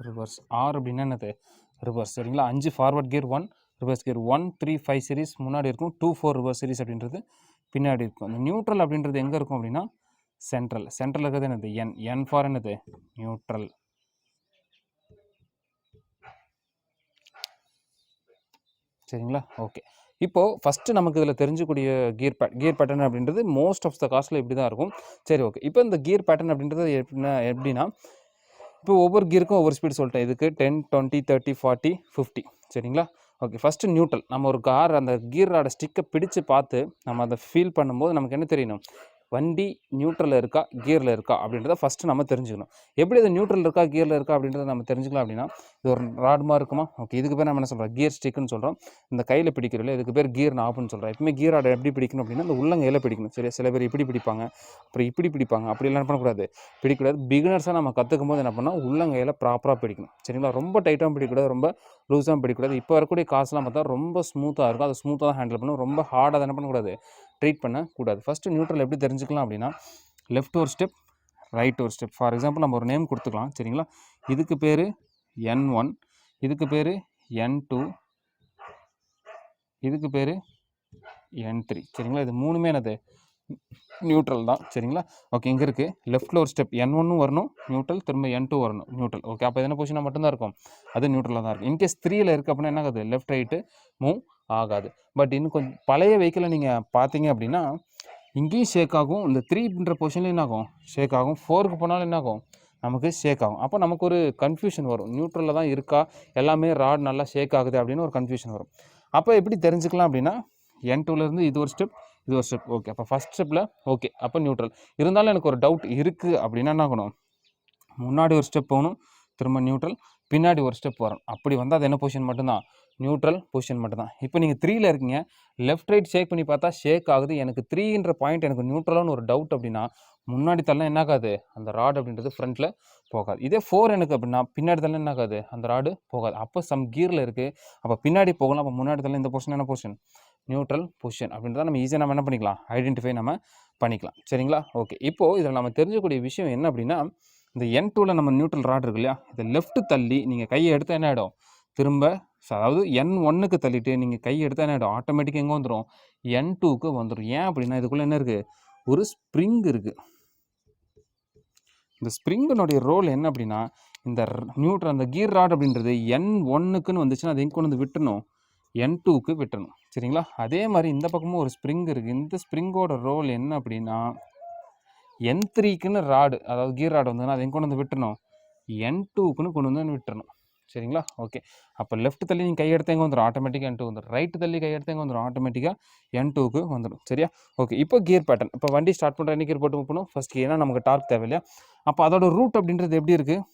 ரிவர்ஸ். 6 அப்படின்னா என்னது, ரிவர்ஸ். சரிங்களா? 5 forward gear, 1 reverse gear. 1 3 5 series முன்னாடி இருக்கும், 2 4 ரிவர்ஸ் சீரிஸ் அப்படின்றது பின்னாடி இருக்கும். அந்த நியூட்ரல் அப்படின்றது எங்கே இருக்கும் அப்படின்னா சென்ட்ரல் இருக்கிறது என்னது, என் ஃபார் என்னது, நியூட்ரல். சரிங்களா? ஓகே. இப்போது ஃபஸ்ட்டு நமக்கு இதில் தெரிஞ்சக்கூடிய கியர் பேட்டர்ன் அப்படின்றது மோஸ்ட் ஆஃப் த காஸ்ட்டில் இப்படி தான் இருக்கும். சரி, ஓகே. இப்போ இந்த கியர் பேட்டர்ன் அப்படின்றது எப்படின்னா இப்போ ஒவ்வொரு கியருக்கும் ஒவ்வொரு ஸ்பீட் சொல்லிட்டேன். இதுக்கு 10, 20, 30, 40, 50 சரிங்களா? ஓகே. First neutral. நம்ம ஒரு கார் அந்த கியரோட ஸ்டிக்கை பிடிச்சு பார்த்து நம்ம அதை ஃபீல் பண்ணும்போது நமக்கு என்ன தெரியணும்? வண்டி நியூட்ரலில் இருக்கா, கியரில் இருக்கா அப்படின்றத ஃபஸ்ட்டு நம்ம தெரிஞ்சுக்கணும். எப்படி அது நியூட்ரல் இருக்கா, கியரில் இருக்கா அப்படின்றத நம்ம தெரிஞ்சுக்கலாம் அப்படின்னா, இது ஒரு ராட் மாதிரி இருக்குமா? ஓகே. இதுக்கு பேர் நம்ம என்ன சொல்கிறோம்? கியர் ஸ்டிக்குன்னு சொல்கிறோம். இந்த கையில் பிடிக்கிறோம்ல, இதுக்கு பேர் கியர் நாப்னு சொல்கிறோம். எப்பவுமே கியர் ராடை எப்படி பிடிக்கணும் அப்படின்னா, இந்த உள்ளங்கையில் பிடிக்கணும். சரியா? சில பேர் இப்படி பிடிப்பாங்க, அப்புறம் இப்படி பிடிப்பாங்க. அப்படிலாம் என்ன பண்ணக்கூடாது? பிடிக்கக்கூடாது. பிகினர்ஸாக நம்ம கற்றுக்கும் போது என்ன பண்ணால் உள்ளங்கையில் ப்ராப்பராக பிடிக்கணும். சரிங்களா? ரொம்ப டைட்டாகவும் பிடிக்கக்கூடாது, ரொம்ப லூஸாகவும் பிடிக்கக்கூடாது. இப்போ வரக்கூடிய காசுலாம் பார்த்தா ரொம்ப ஸ்மூத்தாக இருக்கும். அதை ஸ்மூத்தாக தான் ஹேண்டில் பண்ணணும். ரொம்ப ஹார்டாக என்ன பண்ணக்கூடாது? ட்ரீட் பண்ணக்கூடாது. ஃபஸ்ட்டு நியூட்ரல் எப்படி தெரிஞ்சுக்கலாம் அப்படின்னா, லெஃப்ட் ஒரு ஸ்டெப், ரைட் ஒரு ஸ்டெப். ஃபார் எக்ஸாம்பிள் நம்ம ஒரு நேம் கொடுத்துக்கலாம். சரிங்களா? இதுக்கு பேர் N1, இதுக்கு பேர் N2, இதுக்கு பேர் N3. சரிங்களா? இது மூணுமே என்னது? நியூட்ரல் தான். சரிங்களா? ஓகே. இங்கே இருக்குது லெஃப்ட்டில் ஒரு ஸ்டெப் N1 வரணும் நியூட்ரல், திரும்ப N2 வரணும் நியூட்ரல். ஓகே. அப்போ என்ன பொசிஷனாக மட்டும்தான் இருக்கும்? அது நியூட்ரலாக தான் இருக்கும். இன்கேஸ் 3ல் இருக்குது அப்படின்னா என்ன ஆகுது? லெஃப்ட் ரைட்டு மூவ் ஆகாது. பட் இன்னும் கொஞ்சம் பழைய வெஹிக்கிளை நீங்கள் பார்த்தீங்க அப்படின்னா இங்கேயும் ஷேக் ஆகும், இந்த 3ன்ற பொசிஷன்லையும் என்ன ஆகும்? ஷேக் ஆகும். 4க்கு போனாலும் என்ன ஆகும்? நமக்கு ஷேக் ஆகும். அப்போ நமக்கு ஒரு கன்ஃபியூஷன் வரும். நியூட்ரலில் தான் இருக்கா, எல்லாமே ராட் நல்லா ஷேக் ஆகுது அப்படின்னு ஒரு கன்ஃபியூஷன் வரும். அப்போ எப்படி தெரிஞ்சுக்கலாம் அப்படின்னா, N2லேருந்து இது ஒரு ஸ்டெப், இது ஒரு ஸ்டெப். ஓகே. அப்போ ஃபஸ்ட் ஸ்டெப்பில் ஓகே, அப்போ நியூட்ரல். இருந்தாலும் எனக்கு ஒரு டவுட் இருக்குது அப்படின்னா என்ன ஆகணும்? முன்னாடி ஒரு ஸ்டெப் போகணும், திரும்ப நியூட்ரல், பின்னாடி ஒரு ஸ்டெப் வரணும். அப்படி வந்தால் அது என்ன பொசிஷன் மட்டும்தான்? நியூட்ரல் பொசிஷன் மட்டும்தான். இப்போ நீங்கள் 3ல் இருக்கீங்க, லெஃப்ட் ரைட் ஷேக் பண்ணி பார்த்தா ஷேக் ஆகுது. எனக்கு 3ன்ற பாயிண்ட் எனக்கு நியூட்ரலான ஒரு டவுட் அப்படின்னா, முன்னாடி தள்ளலாம் என்ன ஆகாது? அந்த ராட் அப்படின்றது ஃப்ரண்ட்டில் போகாது. இதே 4 எனக்கு அப்படின்னா பின்னாடி தள்ளலாம் என்ன ஆகாது? அந்த ராடு போகாது. அப்போ சம் கியரில் இருக்குது. அப்போ பின்னாடி போகலாம். அப்போ முன்னாடி தள்ள இந்த பொசிஷன் என்ன பொசிஷன்? நியூட்ரல் பொசிஷன் அப்படின்றத நம்ம ஈஸியாக நம்ம என்ன பண்ணிக்கலாம்? ஐடென்டிஃபை நம்ம பண்ணிக்கலாம். சரிங்களா? ஓகே. இப்போது இதில் நம்ம தெரிஞ்சக்கூடிய விஷயம் என்ன அப்படின்னா, இந்த N2ல் நம்ம நியூட்ரல் ராட் இருக்கு இல்லையா? இதை லெஃப்ட் தள்ளி நீங்கள் கையை எடுத்தால் என்ன ஆகிடும்? திரும்ப அதாவது N1க்கு தள்ளிட்டு நீங்கள் கையை எடுத்தால் என்ன ஆகிடும்? ஆட்டோமேட்டிக்காக எங்கே வந்துடும்? N2க்கு வந்துடும். ஏன் அப்படின்னா இதுக்குள்ளே என்ன இருக்குது? ஒரு ஸ்ப்ரிங் இருக்குது. இந்த ஸ்ப்ரிங்கினுடைய ரோல் என்ன அப்படின்னா, இந்த நியூட்ரல் அந்த கியர் ராட் அப்படின்றது N1க்குன்னு வந்துச்சுன்னா அதை எங்கே கொண்டு வந்து விட்டுணும்? N2க்கு விட்டணும். சரிங்களா? அதே மாதிரி இந்த பக்கமும் ஒரு ஸ்ப்ரிங் இருக்குது. இந்த ஸ்ப்ரிங்கோட ரோல் என்ன அப்படின்னா, N3க்குன்னு ராடு அதாவது கியர் ராடு வந்ததுன்னா அதை எங்கே கொண்டு வந்து விட்டுணும்? N2க்குன்னு கொண்டு வந்து விட்டுறணும். சரிங்களா? ஓகே. அப்போ லெஃப்ட் தள்ளி நீங்கள் கை எடுத்து எங்கே வந்துடும்? ஆட்டோமேட்டிக்காக N2 வந்துடும். ரைட்டு தள்ளி கை எடுத்து எங்கே வந்துடும்? ஆட்டோமேட்டிக்காக N2க்கு வந்துடும். சரியா? ஓகே. இப்போ கியர் பேட்டர்ன். இப்போ வண்டி ஸ்டார்ட் பண்ணுற என்ன கியர் போட்டு போகணும்? First gear. ஏன்னா நமக்கு டார்க் தேவை இல்லையா? அப்போ அதோட ரூட் அப்படின்றது எப்படி இருக்குது?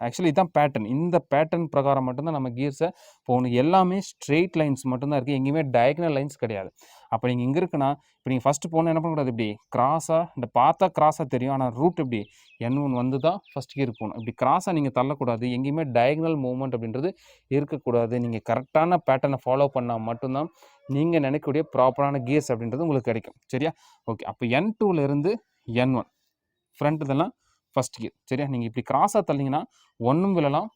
ஆக்சுவலி இதுதான் பேட்டர்ன். இந்த பேட்டர்ன் பிரகாரம் மட்டும்தான் நம்ம கியர்ஸை போகணும். எல்லாமே ஸ்ட்ரெயிட் லைன்ஸ் மட்டும்தான் இருக்குது. எங்கேயுமே டயக்னல் லைன்ஸ் கிடையாது. அப்போ நீங்கள் இங்கே இருக்குன்னா இப்போ நீங்கள் ஃபஸ்ட்டு போனால் என்ன பண்ணக்கூடாது? இப்படி கிராஸாக இந்த பார்த்தா கிராஸாக தெரியும். ஆனால் ரூட் எப்படி? N1 வந்து தான் ஃபஸ்ட் கியர் போகணும். இப்படி கிராஸாக நீங்கள் தள்ளக்கூடாது. எங்கேயுமே டயக்னல் மூவ்மெண்ட் அப்படின்றது இருக்கக்கூடாது. நீங்கள் கரெக்டான பேட்டர்னை ஃபாலோ பண்ணால் மட்டும்தான் நீங்கள் நினைக்கக்கூடிய ப்ராப்பரான கியர்ஸ் அப்படின்றது உங்களுக்கு கிடைக்கும். சரியா? ஓகே. அப்போ N2லேருந்து N1 ஃப்ரண்ட் இதெல்லாம் ஃபஸ்ட் கியர். சரியா? நீங்கள் இப்படி கிராஸாக தள்ளிங்கன்னா 1ம் விழலாம்,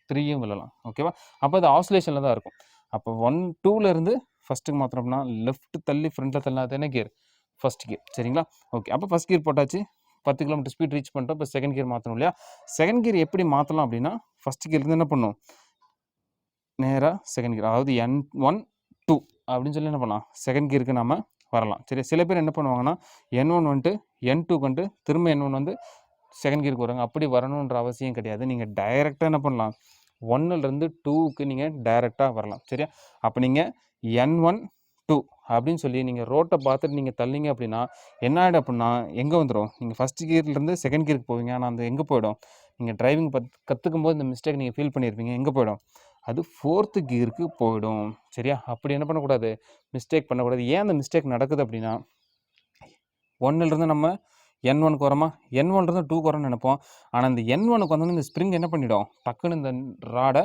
3யும் விழலாம். ஓகேவா? அப்போ அது ஆசிலேஷனில் தான் இருக்கும். அப்போ 1, 2லேருந்து ஃபஸ்ட்டுக்கு மாற்றணும்னா லெஃப்ட் தள்ளி ஃப்ரண்ட்டில் தள்ளினா அது என்ன கியர்? First gear. சரிங்களா? ஓகே. அப்போ ஃபஸ்ட் கியர் போட்டாச்சு. 10 கிலோமீட்டர் ஸ்பீட் ரீச் பண்ணிட்டோம். இப்போ செகண்ட் கியர் மாற்றணும் இல்லையா? செகண்ட் கியர் எப்படி மாற்றலாம் அப்படின்னா, ஃபஸ்ட் கியர்லேருந்து என்ன பண்ணணும்? நேராக செகண்ட் கியர் அதாவது N1, 2 அப்படின்னு சொல்லி என்ன பண்ணலாம்? செகண்ட் கியருக்கு நம்ம வரலாம். சரி. சில பேர் என்ன பண்ணுவாங்கன்னா N1 வந்துட்டு N2 வந்துட்டு திரும்ப N1 வந்து செகண்ட் கியருக்கு வருவாங்க. அப்படி வரணுன்ற அவசியம் கிடையாது. நீங்கள் டைரெக்டாக என்ன பண்ணலாம்? 1லேருந்து 2க்கு நீங்கள் டைரெக்டாக வரலாம். சரியா? அப்போ நீங்கள் N1, 2 அப்படின்னு சொல்லி நீங்கள் ரோட்டை பார்த்துட்டு நீங்கள் தள்ளிங்க அப்படின்னா என்ன ஆகிடும் அப்படின்னா எங்கே வந்துடும்? நீங்கள் ஃபஸ்ட் கியர்லேருந்து செகண்ட் கியருக்கு போவீங்க. ஆனால் அந்த எங்கே போயிடும்? நீங்கள் டிரைவிங் கற்றுக்கும் போது இந்த மிஸ்டேக் நீங்கள் ஃபீல் பண்ணியிருப்பீங்க. எங்கே போயிடும்? அது 4th கியருக்கு போயிடும். சரியா? அப்படி என்ன பண்ணக்கூடாது? மிஸ்டேக் பண்ணக்கூடாது. ஏன் அந்த மிஸ்டேக் நடக்குது அப்படின்னா 1லேருந்து நம்ம N1க்கு வரோமா? N1லேருந்து 2க்கு வரோம்னு நினைப்போம். ஆனால் இந்த N1க்கு வந்தோடனே இந்த ஸ்ப்ரிங் என்ன பண்ணிடும்? டக்குன்னு இந்த ராடை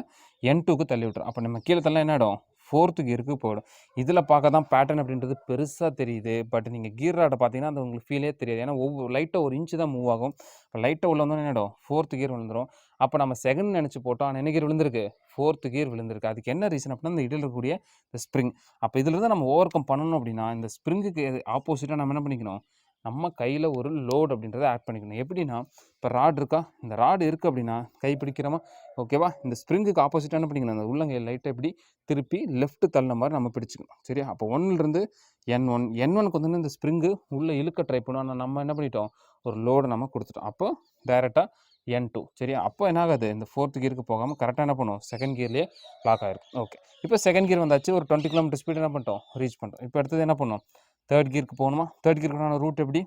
N2க்கு தள்ளி விட்டுரும். அப்போ நம்ம கீழே தள்ள என்ன ஆகிடும்? 4th கியருக்கு போயிடும். இதில் பார்க்க தான் பேட்டர்ன் அப்படின்றது பெருசாக தெரியுது. பட் நீங்கள் கியர் ராடை பார்த்தீங்கன்னா அது உங்களுக்கு ஃபீலே தெரியாது. ஏன்னா ஒவ்வொரு லைட்டாக ஒரு இன்ச்சு தான் மூவ் ஆகும். இப்போ லைட்டாக உள்ள வந்தோடனே என்ன ஆகிடும்? 4th கியர் விழுந்துடும். அப்போ நம்ம செகண்ட் நினச்சி போட்டோம். ஆனால் என்ன கியர் விழுந்திருக்கு? 4th கியர் விழுந்திருக்கு. அதுக்கு என்ன ரீசன் அப்படின்னா இந்த இடையில் இருக்கக்கூடிய இந்த ஸ்ப்ரிங். அப்போ இதில் தான் நம்ம ஓவர் கம் பண்ணணும் அப்படின்னா இந்த ஸ்ப்ரிங்குக்கு ஆப்போசிட்டாக நம்ம என்ன பண்ணிக்கணும்? நம்ம கையில் ஒரு லோடு அப்படின்றத ஆட் பண்ணிக்கணும். எப்படின்னா, இப்போ ராட் இருக்கா, இந்த ராடு இருக்குது அப்படின்னா கை பிடிக்கிறோமா, ஓகேவா, இந்த ஸ்ப்ரிங்குக்கு ஆப்போசிட்டாக என்ன பண்ணிக்கணும், அந்த உள்ளங்கை லைட்டாக இப்படி திருப்பி லெஃப்ட் தள்ளின மாதிரி நம்ம பிடிச்சிக்கணும். சரியா, அப்போ 1லேருந்து N1க்கு வந்து இந்த ஸ்ப்ரிங்கு உள்ளே இழுக்க ட்ரை பண்ணுவோம். ஆனால் நம்ம என்ன பண்ணிட்டோம், ஒரு லோடு நம்ம கொடுத்துட்டோம். அப்போ டைரெக்டாக N2. சரியா, அப்போ என்ன ஆகாது, இந்த 4th கியருக்கு போகாமல் கரெக்டாக என்ன பண்ணுவோம், 2nd கியர்லேயே லாக் ஆகிருக்கும். ஓகே, இப்போ 2nd கியர் வந்தாச்சு, ஒரு 20 km ஸ்பீடு என்ன பண்ணிட்டோம், ரீச் பண்ணிட்டோம். இப்போ அடுத்தது என்ன பண்ணோம், 3rd கியருக்கு போகணுமா. 3rd கியருக்கான ரூட் எப்படி,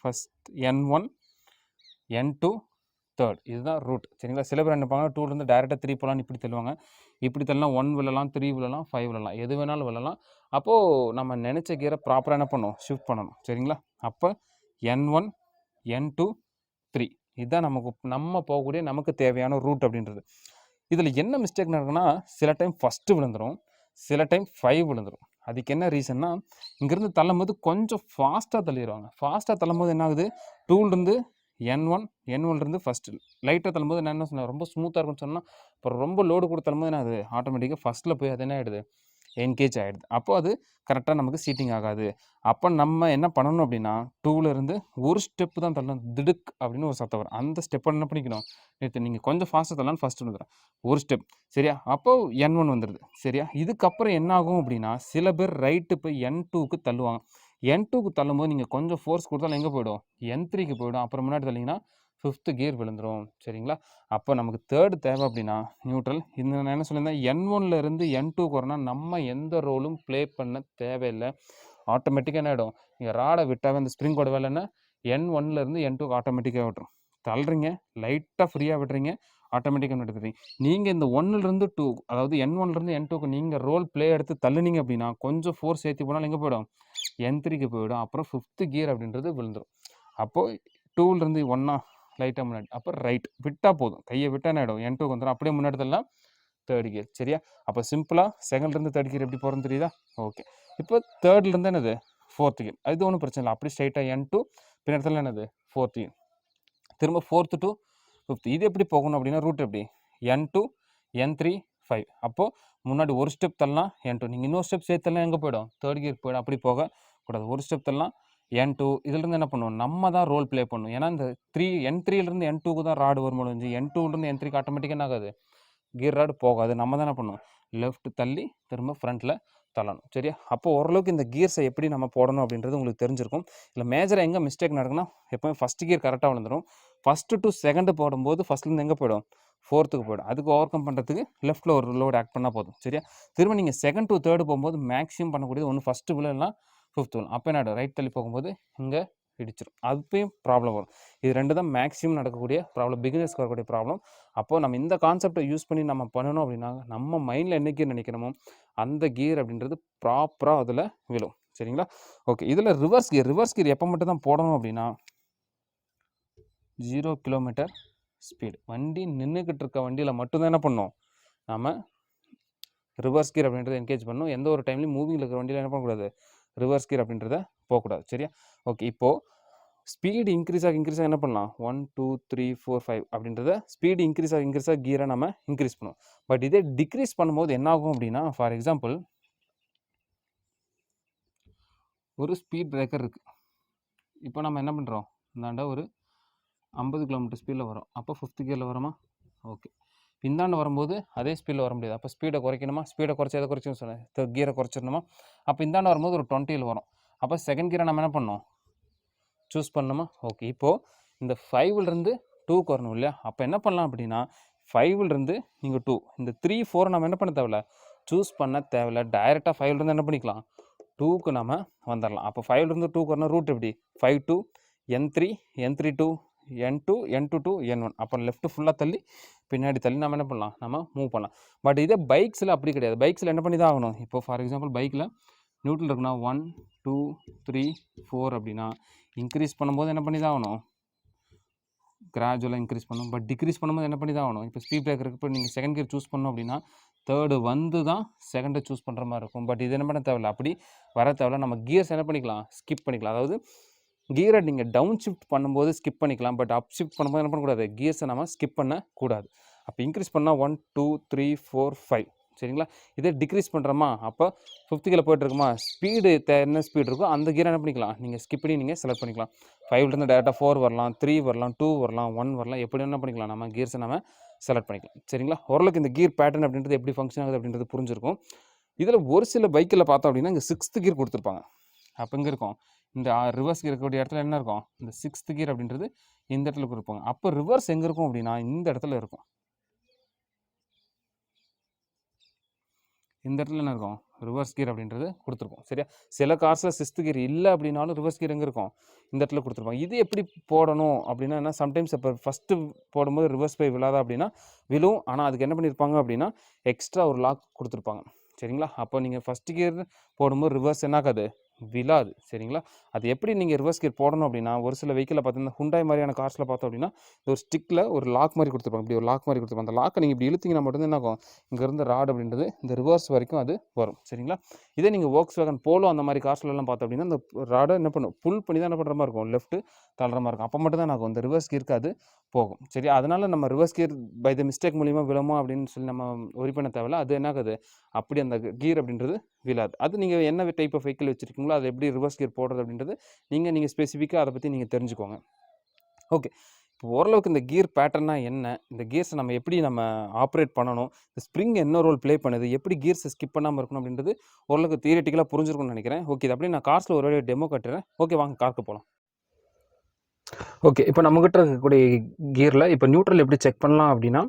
ஃபஸ்ட் N1 N2 3rd, இதுதான் ரூட். சரிங்களா, சில பேர் என்ன பண்ணுவாங்க, 2லேருந்து டேரெக்டாக 3 போகலான்னு இப்படி தள்ளுவாங்க. இப்படி தள்ளலாம் 1 விழலாம், 3 விழலாம், 5 விழலாம், எது வேணாலும் விழலாம். அப்போது நம்ம நினச்ச கியரை ப்ராப்பராக என்ன பண்ணணும், ஷிஃப்ட் பண்ணணும். சரிங்களா, அப்போ N1 N2 3, இதுதான் நம்ம போகக்கூடிய நமக்கு தேவையான ரூட் அப்படின்றது. இதில் என்ன மிஸ்டேக் நடக்குன்னா, சில டைம் ஃபஸ்ட்டு விழுந்துடும், சில டைம் 5 விழுந்துடும். அதுக்கு என்ன ரீசன்னா, இங்கேருந்து தள்ளும்போது கொஞ்சம் ஃபாஸ்ட்டாக தள்ளிடுவாங்க. ஃபாஸ்ட்டாக தள்ளும்போது என்ன ஆகுது, 2லேருந்து N1லேருந்து ஃபஸ்ட்டு லைட்டாக தள்ளும்போது நான் என்ன சொன்னேன், ரொம்ப ஸ்மூத்தாக இருக்குன்னு சொன்னால், அப்புறம் ரொம்ப லோடு கொடுத்து தள்ளும்போது என்ன ஆகுது, ஆட்டோமேட்டிக்காக ஃபஸ்ட்டில் போய் அது என்ன ஆகிடுது, என்கேஜ் ஆகிடுது. அப்போது அது கரெக்டாக நமக்கு சீட்டிங் ஆகாது. அப்போ நம்ம என்ன பண்ணணும் அப்படின்னா, 2லேருந்து ஒரு ஸ்டெப்பு தான் தள்ளணும், திடுக் அப்படின்னு ஒரு சத்தம் வரும். அந்த ஸ்டெப்பை என்ன பண்ணிக்கணும், நேற்று நீங்கள் கொஞ்சம் ஃபாஸ்ட்டாக தள்ளலாம், ஃபஸ்ட்டு வந்துடும் ஒரு ஸ்டெப். சரியா, அப்போது N1 வந்துடுது. சரியா, இதுக்கப்புறம் என்ன ஆகும் அப்படின்னா, சில பேர் ரைட்டு போய் N2க்கு தள்ளுவாங்க. N2க்கு தள்ளும்போது நீங்கள் கொஞ்சம் ஃபோர்ஸ் கொடுத்தாலும் எங்கே போய்டும், N3க்கு போய்டும். அப்புறம் முன்னாடி தள்ளிங்கன்னா 5th கியர் விழுந்துடும். சரிங்களா, அப்போ நமக்கு 3rd தேவை அப்படின்னா நியூட்ரல். இந்த நான் என்ன சொல்லியிருந்தேன், N1லேருந்து N2க்கு வரணும்னா நம்ம எந்த ரோலும் ப்ளே பண்ண தேவையில்லை. ஆட்டோமேட்டிக்காக என்ன ஆகிடும், நீங்கள் ராடை விட்டாவே அந்த ஸ்ப்ரிங்கோட வேலை என்ன, N1லேருந்து N2க்கு ஆட்டோமேட்டிக்காக விட்டுரும். தள்ளுறீங்க, லைட்டாக ஃப்ரீயாக விடுறீங்க, ஆட்டோமேட்டிக்காக எடுத்துறீங்க. நீங்கள் இந்த 1லேருந்து 2, அதாவது N1லேருந்து N2க்கு நீங்கள் ரோல் ப்ளே எடுத்து தள்ளுனீங்க அப்படின்னா கொஞ்சம் ஃபோர்ஸ் ஏற்றி போனாலும் எங்கே போய்டும், N3க்கு போய்டும். அப்புறம் 5th கியர் அப்படின்றது விழுந்துடும். அப்போது 2லேருந்து 1 லைட்டாக முன்னாடி, அப்போ ரைட் விட்டால் போதும், கையை விட்டால் என்ன ஆகிடும், N2க்கு வந்துடும். அப்படியே முன்னாடி தள்ளலாம் 3rd கியர். சரியா, அப்போ சிம்பிளாக 2லேருந்து 3rd கியர் எப்படி போகிறோன்னு தெரியுதா. ஓகே, இப்போ 3லேருந்து என்னது 4th கியர், அது ஒன்றும் பிரச்சனை இல்லை. அப்படி ஸ்ட்ரைட்டாக N2 பின்னத்தில் என்னது 4th கியர், திரும்ப 4th to 5th. இது எப்படி போகணும் அப்படின்னா, ரூட் எப்படி, N2 N3 5. அப்போது முன்னாடி ஒரு ஸ்டெப் தள்ளலாம் N2, நீங்கள் இன்னொரு ஸ்டெப் சேர்த்தலாம் எங்கே போய்டும், 3rd கியர் போய்டும். அப்படி போகக்கூடாது, ஒரு ஸ்டெப் தள்ளலாம் N2. இதிலிருந்து என்ன பண்ணுவோம், நம்ம தான் ரோல் ப்ளே பண்ணுவோம். ஏன்னா இந்த N3லேருந்து N2க்கு தான் ராடு வரும் முடிஞ்சு, N2லேருந்து N3க்கு ஆட்டோமேட்டிக்காக என்ன ஆகாது, கியர் ராடு போகாது. நம்ம தான் என்ன பண்ணுவோம், லெஃப்ட் தள்ளி திரும்ப ஃப்ரண்ட்டில் தள்ளணும். சரியா, அப்போ ஓரளவுக்கு இந்த கியர்ஸை எப்படி நம்ம போடணும் அப்படின்றது உங்களுக்கு தெரிஞ்சிருக்கும். இல்லை மேஜராக எங்கே மிஸ்டேக் நடக்குன்னா, எப்போவும் ஃபஸ்ட் கியர் கரெக்டாக விழுந்துடும். ஃபஸ்ட்டு டு 2nd போடும்போது ஃபஸ்ட்லேருந்து எங்கே போய்டும், 4th போய்டும். அதுக்கு ஓவர் கம் பண்ணுறதுக்கு லெஃப்ட்டில் ஒரு லோடு ஆக்ட் பண்ணால் போதும். சரியா, திரும்ப நீங்கள் 2nd to 3rd போகும்போது மேக்ஸிமம் பண்ணக்கூடியது ஒன்று ஃபஸ்ட்டு விழலாம், 5th விழும். அப்போ என்ன ஆகிடும், ரைட் தள்ளி போகும்போது இங்கே இடிச்சிடும், அப்பயும் ப்ராப்ளம் வரும். இது 2 தான் மேக்ஸிமம் நடக்கக்கூடிய ப்ராப்ளம், பிகினர்ஸ்க்கு வரக்கூடிய ப்ராப்ளம். அப்போது நம்ம இந்த கான்செப்டை யூஸ் பண்ணி நம்ம பண்ணணும் அப்படின்னா, நம்ம மைண்டில் என்ன கியர் நினைக்கிறோமோ அந்த கியர் அப்படின்றது ப்ராப்பராக அதில் விழும். சரிங்களா, ஓகே. இதில் ரிவர்ஸ் கியர் எப்போ மட்டும் தான் போடணும் அப்படின்னா, 0 km ஸ்பீடு வண்டி நின்றுக்கிட்டு இருக்க வண்டியில் மட்டும்தான் என்ன பண்ணணும், நம்ம ரிவர்ஸ் கியர் அப்படின்றத என்கேஜ் பண்ணணும். எந்த ஒரு டைம்லையும் மூவிங்கில் இருக்கிற வண்டியில் என்ன பண்ணக்கூடாது, ரிவர்ஸ் கியர் அப்படின்றத போகக்கூடாது. சரியா, ஓகே. இப்போது ஸ்பீடு இன்க்ரீஸ் ஆக என்ன பண்ணலாம், 1 2 3 4 5 அப்படின்றத ஸ்பீடு இன்க்ரீஸ் ஆக கியரை நம்ம இன்க்ரீஸ் பண்ணுவோம். பட் இதே டிக்ரீஸ் பண்ணும்போது என்ன ஆகும் அப்படின்னா, ஃபார் எக்ஸாம்பிள் ஒரு ஸ்பீட் பிரேக்கர் இருக்குது. இப்போ நம்ம என்ன பண்ணுறோம், இந்தாண்ட ஒரு 50 km ஸ்பீடில் வரும். அப்போ 5th கியரில் வரோமா, ஓகே. இந்தாண்டு வரும்போது அதே ஸ்பீடில் வர முடியாது. அப்போ ஸ்பீடை குறைக்கணுமா, ஸ்பீடை குறைச்சி எதை குறைச்சுன்னு சொன்னேன், கியரை குறைச்சிடணுமா. அப்போ இந்தாண்டு வரும்போது ஒரு 20ல் வரும். அப்போ 2nd கியரை நம்ம என்ன பண்ணணும், சூஸ் பண்ணணுமா. ஓகே, இப்போது இந்த 5லேருந்து 2க்கு வரணும் இல்லையா. அப்போ என்ன பண்ணலாம் அப்படின்னா, 5லேருந்து நீங்கள் 2, இந்த 3 4 நம்ம என்ன பண்ண தேவையில்ல, சூஸ் பண்ண தேவையில்ல. டைரெக்டாக 5லேருந்து என்ன பண்ணிக்கலாம், 2க்கு நம்ம வந்துடலாம். அப்போ 5லேருந்து 2க்கு வரணும், ரூட் எப்படி, 5 to N3 N3 to N2 N2 to N1. அப்போ லெஃப்ட்டு ஃபுல்லாக தள்ளி பின்னாடி தள்ளி நம்ம என்ன பண்ணலாம், நம்ம மூவ் பண்ணலாம். பட் இதே பைக்ஸில் அப்படி கிடையாது. பைக்ஸில் என்ன பண்ணி தான் ஆகணும். இப்போ ஃபார் எக்ஸாம்பிள் பைக்கில் நியூட்ரல் இருக்குன்னா 1 2 3 4 அப்படின்னா இன்க்ரீஸ் பண்ணும்போது என்ன பண்ணி தான் ஆகணும், கிராஜுவலாக இன்க்ரீஸ் பண்ணணும். பட் டிக்ரீஸ் பண்ணும்போது என்ன பண்ணி தான் ஆகணும். இப்போ ஸ்பீட் பிரேக்கருக்கு இப்போ நீங்கள் 2nd கியர் சூஸ் பண்ணணும் அப்படின்னா 3rd வந்து தான் 2nd சூஸ் பண்ணுற மாதிரி இருக்கும். பட் இது என்ன பண்ண தேவையில்ல, அப்படி வர தேவையில்ல. நம்ம கியர்ஸ் என்ன பண்ணிக்கலாம், ஸ்கிப் பண்ணிக்கலாம். அதாவது கியரை நீங்கள் டவுன் ஷிஃப்ட் பண்ணும்போது ஸ்கிப் பண்ணிக்கலாம். பட் அப் ஷிஃப்ட் பண்ணும்போது என்ன பண்ணக்கூடாது, கியர்ஸை நம்ம ஸ்கிப் பண்ணக்கூடாது. அப்போ இன்க்ரீஸ் பண்ணால் 1 2 3 4 5 சரிங்களா. இதே டிக்ரீஸ் பண்ணுறோமா, அப்போ 5th கியரில் போய்ட்டுருக்குமா, ஸ்பீடு என்ன ஸ்பீடு இருக்கோ அந்த கியரை என்ன பண்ணிக்கலாம், நீங்கள் ஸ்கிப் பண்ணி நீங்கள் செலக்ட் பண்ணிக்கலாம். 5லேருந்து டேரெக்டாக 4 வரலாம், 3 வரலாம், 2 வரலாம், 1 வரலாம், எப்படி என்ன பண்ணிக்கலாம், நம்ம கியர்ஸை நம்ம செலக்ட் பண்ணிக்கலாம். சரிங்களா. ஓரளவுக்கு இந்த கியர் பேட்டர்ன் அப்படின்றது எப்படி ஃபங்க்ஷன் ஆகுது அப்படின்றது புரிஞ்சிருக்கும். இதில் ஒரு சில பைக்கில் பார்த்தோம் அப்படின்னா இங்கே 6th கியர் கொடுத்துருப்பாங்க. அப்போ இங்கே இருக்கும் இந்த ரிவர்ஸ் கியர் இருக்கக்கூடிய இடத்துல என்ன இருக்கும், இந்த 6th கியர் அப்படின்றது இந்த இடத்துல கொடுப்பாங்க. அப்போ ரிவர்ஸ் எங்கே இருக்கும் அப்படின்னா இந்த இடத்துல இருக்கும். இந்த இடத்துல என்ன இருக்கும், ரிவர்ஸ் கியர் அப்படின்றது கொடுத்துருப்போம். சரியா. சில கார்ஸில் 6th கியர் இல்லை அப்படின்னாலும் ரிவர்ஸ் கியர் எங்கே இருக்கும், இந்த இடத்துல கொடுத்துருப்பாங்க. இது எப்படி போடணும் அப்படின்னா என்ன, சம்டைம்ஸ் இப்போ ஃபஸ்ட்டு போடும்போது ரிவர்ஸ் போய் விழாதா அப்படின்னா விழும். ஆனால் அதுக்கு என்ன பண்ணியிருப்பாங்க அப்படின்னா எக்ஸ்ட்ரா ஒரு லாக் கொடுத்துருப்பாங்க. சரிங்களா. அப்போ நீங்கள் ஃபஸ்ட்டு கியர் போடும்போது ரிவர்ஸ் என்னாக்காது, விழாது. சரிங்களா. அது எப்படி நீங்கள் ரிவர்ஸ் கியர் போடணும் அப்படின்னா, ஒரு சில வெஹிக்கிளில் பார்த்தீங்கன்னா ஹுண்டாய் மாதிரியான கார்ஸில் பார்த்தோம் அப்படின்னா ஒரு ஸ்டிக்கில் ஒரு லாக் மாதிரி கொடுத்துருப்பாங்க. இப்படி ஒரு லாக் மாதிரி கொடுத்துருப்பாங்க. அந்த லாக்கை நீங்கள் இப்படி இழுத்தீங்கன்னா மட்டும் என்ன ஆகும், இங்கேருந்து ராட் அப்படின்றது இந்த ரிவர்ஸ் வரைக்கும் அது வரும். சரிங்களா. இதே நீங்கள் Volkswagen போலோ அந்த மாதிரி கார்ஸ்லாம் பார்த்தோம் அப்படின்னா இந்த ராடை என்ன பண்ணும், புல் பண்ணி தான் என்ன பண்ணுற மாதிரி இருக்கும், லெஃப்ட்டு தள்ளுற மாதிரி இருக்கும். அப்போ மட்டும் தான் ஆகும், இந்த ரிவர்ஸ் கியருக்கு அது போகும். சரி. அதனால் நம்ம reverse gear by the mistake மூலிமா விழுமா அப்படின்னு சொல்லி நம்ம ஒரி பண்ண தேவையில்ல. அது என்ன ஆகுது, அப்படி அந்த கியர் அப்படின்றது விழாது. அது நீங்கள் என்ன டைப் ஆஃப் வெஹிக்கிள் வச்சுருக்கீங்களோ அது எப்படி ரிவர்ஸ் கியர் போடுறது அப்படின்றது நீங்கள் ஸ்பெசிஃபிக்காக அதை பற்றி நீங்கள் தெரிஞ்சுக்கோங்க. ஓகே. இப்போ ஓரளவுக்கு இந்த கியர் பேட்டர்னா என்ன, இந்த கியர்ஸை நம்ம எப்படி நம்ம ஆப்ரேட் பண்ணணும், இந்த ஸ்ப்ரிங் என்ன ரோல் ப்ளே பண்ணுது, எப்படி கியர்ஸை ஸ்கிப் பண்ணாமல் இருக்கணும் அப்படின்றது ஓரளவுக்கு தியரிட்டிக்கலாக புரிஞ்சிருக்கும்னு நினைக்கிறேன். ஓகே. இது அப்படியே நான் கார்ஸில் ஒரு டெமோ கட்டுறேன். ஓகே, வாங்க காருக்கு போகலாம். ஓகே. இப்போ நம்மகிட்ட இருக்கக்கூடிய கியரில் இப்போ நியூட்ரல் எப்படி செக் பண்ணலாம் அப்படின்னா,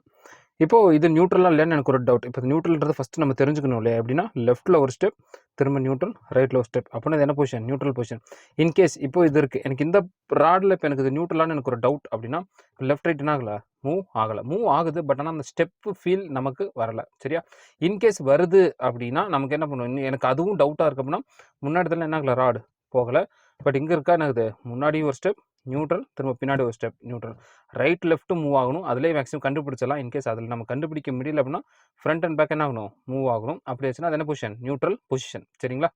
இப்போது இது நியூட்ரலாக இல்லைன்னு எனக்கு ஒரு டவுட். இப்போ நியூட்ரல்ன்றது ஃபஸ்ட்டு நம்ம தெரிஞ்சுக்கணும் இல்லையா. எப்படின்னா லெஃப்ட்டில் ஒரு ஸ்டெப், திரும்ப நியூட்ரல், ரைட்டில் ஒரு ஸ்டெப். அப்படின்னா இது என்ன பொசிஷன், நியூட்ரல் பொசிஷன். இன்கேஸ் இப்போ இது இருக்குது, எனக்கு இந்த ராடில் இப்போ எனக்கு இது நியூட்ரலானு எனக்கு ஒரு டவுட் அப்படின்னா லெஃப்ட் ரைட் என்ன ஆகலை, மூவ் ஆகுது. பட் ஆனால் அந்த ஸ்டெப்பு ஃபீல் நமக்கு வரலை. சரியா. இன்கேஸ் வருது அப்படின்னா நமக்கு என்ன பண்ணுவோம், எனக்கு அதுவும் டவுட்டாக இருக்குது அப்படின்னா முன்னாடி தான் என்ன ஆகலை, ராடு போகலை. பட் இங்கே இருக்கா என்ன ஆகுது, முன்னாடி ஒரு ஸ்டெப் நியூட்ரல், திரும்ப பின்னாடி ஒரு step neutral, right left move ஆகணும். அதிலே மேக்ஸிமம் கண்டுபிடிச்சலாம். இன்கேஸ் அதில் நம்ம கண்டுபிடிக்க முடியல அப்படின்னா ஃப்ரண்ட் அண்ட் பேக் என்ன ஆகணும், மூவ் ஆகணும். அப்படி ஆச்சுன்னா அது என்ன பொசிஷன், நியூட்ரல் பொசிஷன். சரிங்களா.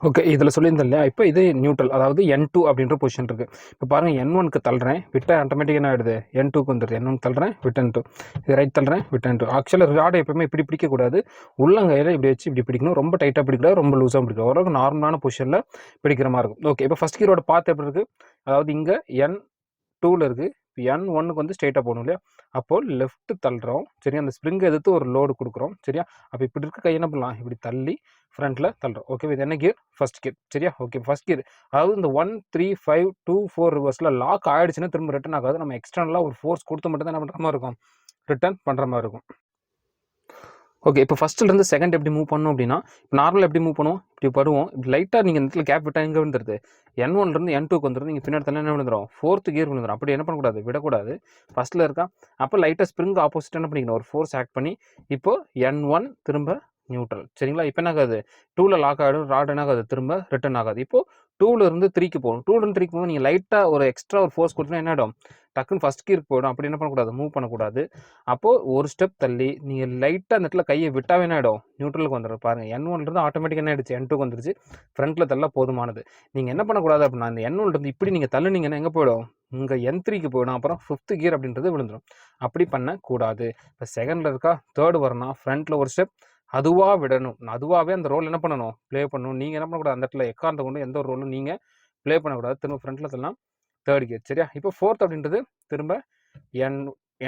ஓகே. இதில் சொல்லியிருந்தேன் இல்லையா, இப்போ இது நியூட்ரல், அதாவது N2 அப்படின்ற பொசிஷன் இருக்குது. இப்போ பாருங்கள், N1க்கு தள்ளுறேன், விட்ட ஆட்டோமேட்டிக் என்ன ஆகிடுது, N2க்கு வந்துடுது. N1 தள்ளுறேன், விட்ட N2, இது ரைட் தள்ளுறேன், விட்ட N2. ஆக்சுவலாக ராடை எப்பவுமே இப்படி பிடிக்கக்கூடாது, உள்ளங்கையில் இப்படி வச்சு இப்படி பிடிக்கணும். ரொம்ப டைட்டாக பிடிக்கூடாது, ரொம்ப லூஸாக பிடிக்கும். ஓரளவுக்கு நார்மலான பொசிஷனில் பிடிக்கிற மாதிரி இருக்கும். ஓகே. இப்போ ஃபஸ்ட் கியரோட பாத் எப்படி இருக்குது, அதாவது இங்கே N2ல் இருக்குது. இப்போ N1க்கு வந்து ஸ்ட்ரெயிட்டாக போகணும் இல்லையா. அப்போது லெஃப்ட்டு தள்ளுறோம். சரியா. அந்த ஸ்ப்ரிங்கை எதிர்த்து ஒரு லோடு கொடுக்குறோம். சரியா. அப்போ இப்படி இருக்க கை என்ன பண்ணலாம், இப்படி தள்ளி ஃப்ரண்ட்டில் தள்ளுறோம். ஓகே. இது என்ன கியர், ஃபஸ்ட் கியர். சரியா. ஓகே. ஃபஸ்ட் கியர் அதாவது இந்த 1 3 5 2 4 ரிவர்ஸில் லாக் ஆகிடுச்சுன்னா திரும்ப ரிட்டன் ஆகாது. நம்ம எக்ஸ்டர்னலாக ஒரு ஃபோர்ஸ் கொடுத்து மட்டும் தான் என்ன பண்ணுற மாதிரி இருக்கும், ரிட்டர்ன் பண்ணுற மாதிரி இருக்கும். ஓகே. இப்போ ஃபஸ்ட்டுலேருந்து செகண்ட் எப்படி மூவ் பண்ணணும் அப்படின்னா, இப்போ நார்மலாக எப்படி மூவ் பண்ணுவோம், இப்படி படுவோம். இப்படி லைட்டாக நீங்கள் இந்த இடத்துல கேப் விட்டால் எங்கே விழுந்துருது, N1லேருந்து N2க்கு வந்துடும். நீங்கள் பின்னாடி தள்ளி என்ன விழுந்துடும், 4th கியர் விழுந்துடும். அப்படி என்ன பண்ணக்கூடாது, விடக்கூடாது. ஃபஸ்ட்டில் இருக்கா, அப்போ லைட்டாக ஸ்ப்ரிங் ஆப்போசிட் என்ன பண்ணிக்கணும், ஒரு ஃபோர்ஸ் ஆக்ட் பண்ணி இப்போது N1 திரும்ப நியூட்ரல். சரிங்களா. இப்போ என்ன ஆகாது, 2ல் லாக் ஆகிடும், ராட் என்ன ஆகாது, திரும்ப ரிட்டன் ஆகாது. இப்போது 2லேருந்து 3க்கு போகணும். 2லேருந்து 3க்கு போகும்போது நீங்கள் லைட்டாக ஒரு எக்ஸ்ட்ரா ஒரு ஃபோர்ஸ் கொடுத்தீங்கன்னா என்ன ஆகிடும், டக்குன்னு ஃபஸ்ட் கியருக்கு போயிடும். அப்படி என்ன பண்ணக்கூடாது, மூவ் பண்ணக்கூடாது. அப்போது ஒரு ஸ்டெப் தள்ளி நீங்கள் லைட்டாக அந்த இடத்துல கையை விட்டாவே என்ன ஆகிடும், நியூட்ரலுக்கு வந்துடும். பாருங்கள், N1லேருந்து ஆட்டோமேட்டிக்காக என்ன ஆகிடுச்சு, N2க்கு வந்துருச்சு. ஃப்ரண்ட்டில் தள்ள போதுமானது. நீங்கள் என்ன பண்ணக்கூடாது அப்படின்னா, இந்த N1லேருந்து இப்படி நீங்கள் தள்ளுனீங்கன்னா எங்கே போயிடும், இங்கே N3க்கு போயிடும். அப்புறம் 5th கியர் அப்படின்றது விழுந்துடும். அப்படி பண்ணக்கூடாது. இப்போ செகண்டில் இருக்கா, தேர்டு வரணும், ஃப்ரண்ட்டில் ஒரு ஸ்டெப், அதுவாக விடணும். அதுவாகவே அந்த ரோல் என்ன பண்ணணும், ப்ளே பண்ணணும். நீங்கள் என்ன பண்ணக்கூடாது, அந்த இடத்துல எக்கார்ந்த கொண்டு எந்த ஒரு ரோலும் நீங்கள் ப்ளே பண்ணக்கூடாது. திரும்ப ஃப்ரண்ட்டில் தள்ளலாம், தேர்ட் கியர். சரியா. இப்போ 4th அப்படின்றது திரும்ப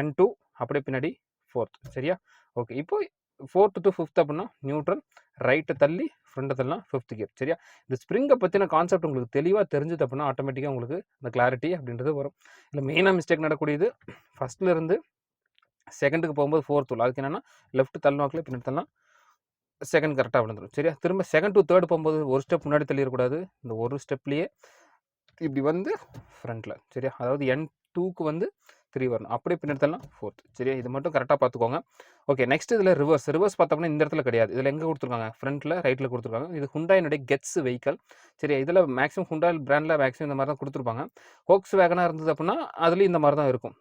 N2, அப்படியே பின்னாடி 4th. சரியா. ஓகே. இப்போ 4th to 5th அப்படின்னா நியூட்ரல், ரைட்டு தள்ளி ஃப்ரண்ட்டை தள்ளலாம், 5th கியர். சரியா. இந்த ஸ்ப்ரிங்கை பற்றின கான்செப்ட் உங்களுக்கு தெளிவாக தெரிஞ்சது அப்படின்னா ஆட்டோமேட்டிக்காக உங்களுக்கு இந்த கிளாரிட்டி அப்படின்றது வரும். இல்லை மெயினாக மிஸ்டேக் நடக்கூடியது ஃபஸ்ட்லேருந்து செகண்டுக்கு போகும்போது 4th உள்ள, அதுக்கு என்னென்னா லெஃப்ட் தள்ளவாக்கில் பின்னாடி தள்ளலாம், செகண்ட் கரெக்டாக விழுந்துடும். சரியா. திரும்ப செகண்ட் டு தேர்ட் போகும்போது ஒரு ஸ்டெப் முன்னாடி தள்ளிடக்கூடாது, இந்த ஒரு ஸ்டெப்லேயே இப்படி வந்து ஃப்ரண்ட்டில். சரியா. அதாவது N2க்கு வந்து 3 வரணும், அப்படியே பின்னாடி தள்ளலாம் 4th. சரியா. இது மட்டும் கரெக்டாக பார்த்துக்கோங்க. ஓகே. நெக்ஸ்ட் இதில் ரிவர்ஸ் பார்த்தோம்னா இந்த இடத்துல கிடையாது. இதில் எங்கே கொடுத்துருக்காங்க, ஃப்ரண்ட்டில் ரைட்டில் கொடுத்துருக்காங்க. இது ஹுண்டாயினுடைய கெட்ஸ் வெஹிக்கல். சரியா. இதில் மேக்ஸிமம் ஹுண்டாய் பிராண்டில் மேக்ஸிமம் இந்த மாதிரி தான் கொடுத்துருப்பாங்க. Volkswagen இருந்தது அப்படின்னா அதுலேயும் இந்த மாதிரி தான் இருக்கும்.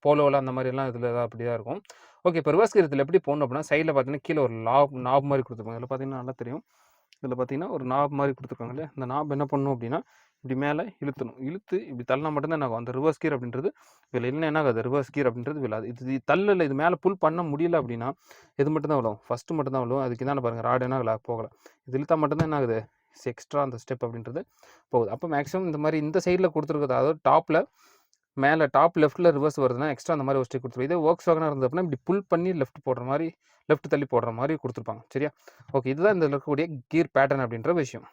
போலோவில் அந்த மாதிரிலாம் இதில் தான் அப்படி தான் இருக்கும். ஓகே. இப்போ ரிவர்ஸ் கியர் இதில் எப்படி போகணும் அப்படின்னா, சைடில் பார்த்தீங்கன்னா கீழே ஒரு நாப் மாதிரி கொடுத்துருப்பாங்க. இதில் பார்த்தீங்கன்னா நல்லா தெரியும். இதில் பார்த்தீங்கன்னா ஒரு நாப் மாதிரி கொடுத்துருக்காங்க இல்லையா. இந்த நாப் என்ன பண்ணணும் அப்படின்னா இப்படி மேலே இழுத்து இப்படி தள்ளினா மட்டும்தான் என்ன ஆகும், அந்த ரிவர்ஸ் கியர் அப்படின்றது இதில் என்ன ஆகாது, ரிவர்ஸ் கியர் அப்படின்றது விழாது. இது தள்ளல, இது மேலே புல் பண்ண முடியல அப்படின்னா இது மட்டும்தான் விழும், ஃபஸ்ட்டு மட்டும்தான் விழும். அதுக்கு என்ன பாருங்கள், ராடு என்ன போகலை, இது இழுத்தா மட்டும்தான் என்ன ஆகுது, எக்ஸ்ட்ரா அந்த ஸ்டெப் அப்படின்றது போகுது. அப்போ மேக்ஸிமம் இந்த மாதிரி இந்த சைடில் கொடுத்துருக்குது, அதாவது டாப்பில் மேலே டாப் லெஃப்ட்டில் ரிவர்ஸ் வருதுன்னா எக்ஸ்ட்ரா அந்த மாதிரி ஒரு ஸ்டெப் கொடுத்துருவோம். இதே ஒர்க்ஸ் வாகனாக இருந்தது அப்படின்னா இப்படி புல் பண்ணி லெஃப்ட் தள்ளி போடுற மாதிரி கொடுத்துருப்பாங்க. சரியா? ஓகே, இதுதான் இந்த இருக்கக்கூடிய கியர் பேட்டர்ன் அப்படின்ற விஷயம்.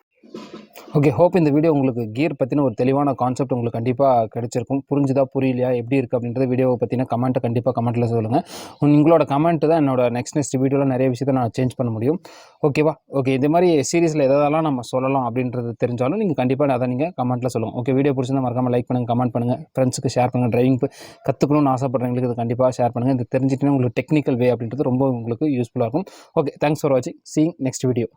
ஓகே, ஹோப் இந்த வீடியோ உங்களுக்கு கியர் பற்றின ஒரு தெளிவான கான்செப்ட் உங்களுக்கு கண்டிப்பாக கிடைச்சிருக்கும். புரிஞ்சுதா புரியலையா எப்படி இருக்குது அப்படின்றத வீடியோவை பற்றின கமெண்ட்டை கண்டிப்பாக கமெண்ட்டில் சொல்லுங்கள். உங்களோட கமெண்ட் தான் என்னோட நெக்ஸ்ட் வீடியோவில் நிறைய விஷயத்தை நான் சேஞ்ச் பண்ண முடியும். ஓகேவா? ஓகே, இந்த மாதிரி சீரிஸில் எதெல்லாம் நம்ம சொல்லலாம் அப்படின்றது தெரிஞ்சாலும் நீங்கள் கண்டிப்பாக அதை நீங்கள் கமெண்ட்டில் சொல்லுங்கள். ஓகே, வீடியோ பிடிச்சிருந்தா மறக்காமல் லைக் பண்ணுங்கள், கமெண்ட் பண்ணுங்கள், ஃப்ரெண்ட்ஸுக்கு ஷேர் பண்ணுங்கள். டிரைவிங் கற்றுக்கணும்னு ஆசைப்படுறவங்களுக்கு இது கண்டிப்பாக ஷேர் பண்ணுங்கள். இது தெரிஞ்சிட்டுனா உங்களுக்கு டெக்னிக்கல் வே அப்படின்றது ரொம்ப உங்களுக்கு யூஸ்ஃபுல்லாக இருக்கும். ஓகே, தேங்க்ஸ் ஃபார் வாட்சிங். Seeing next video.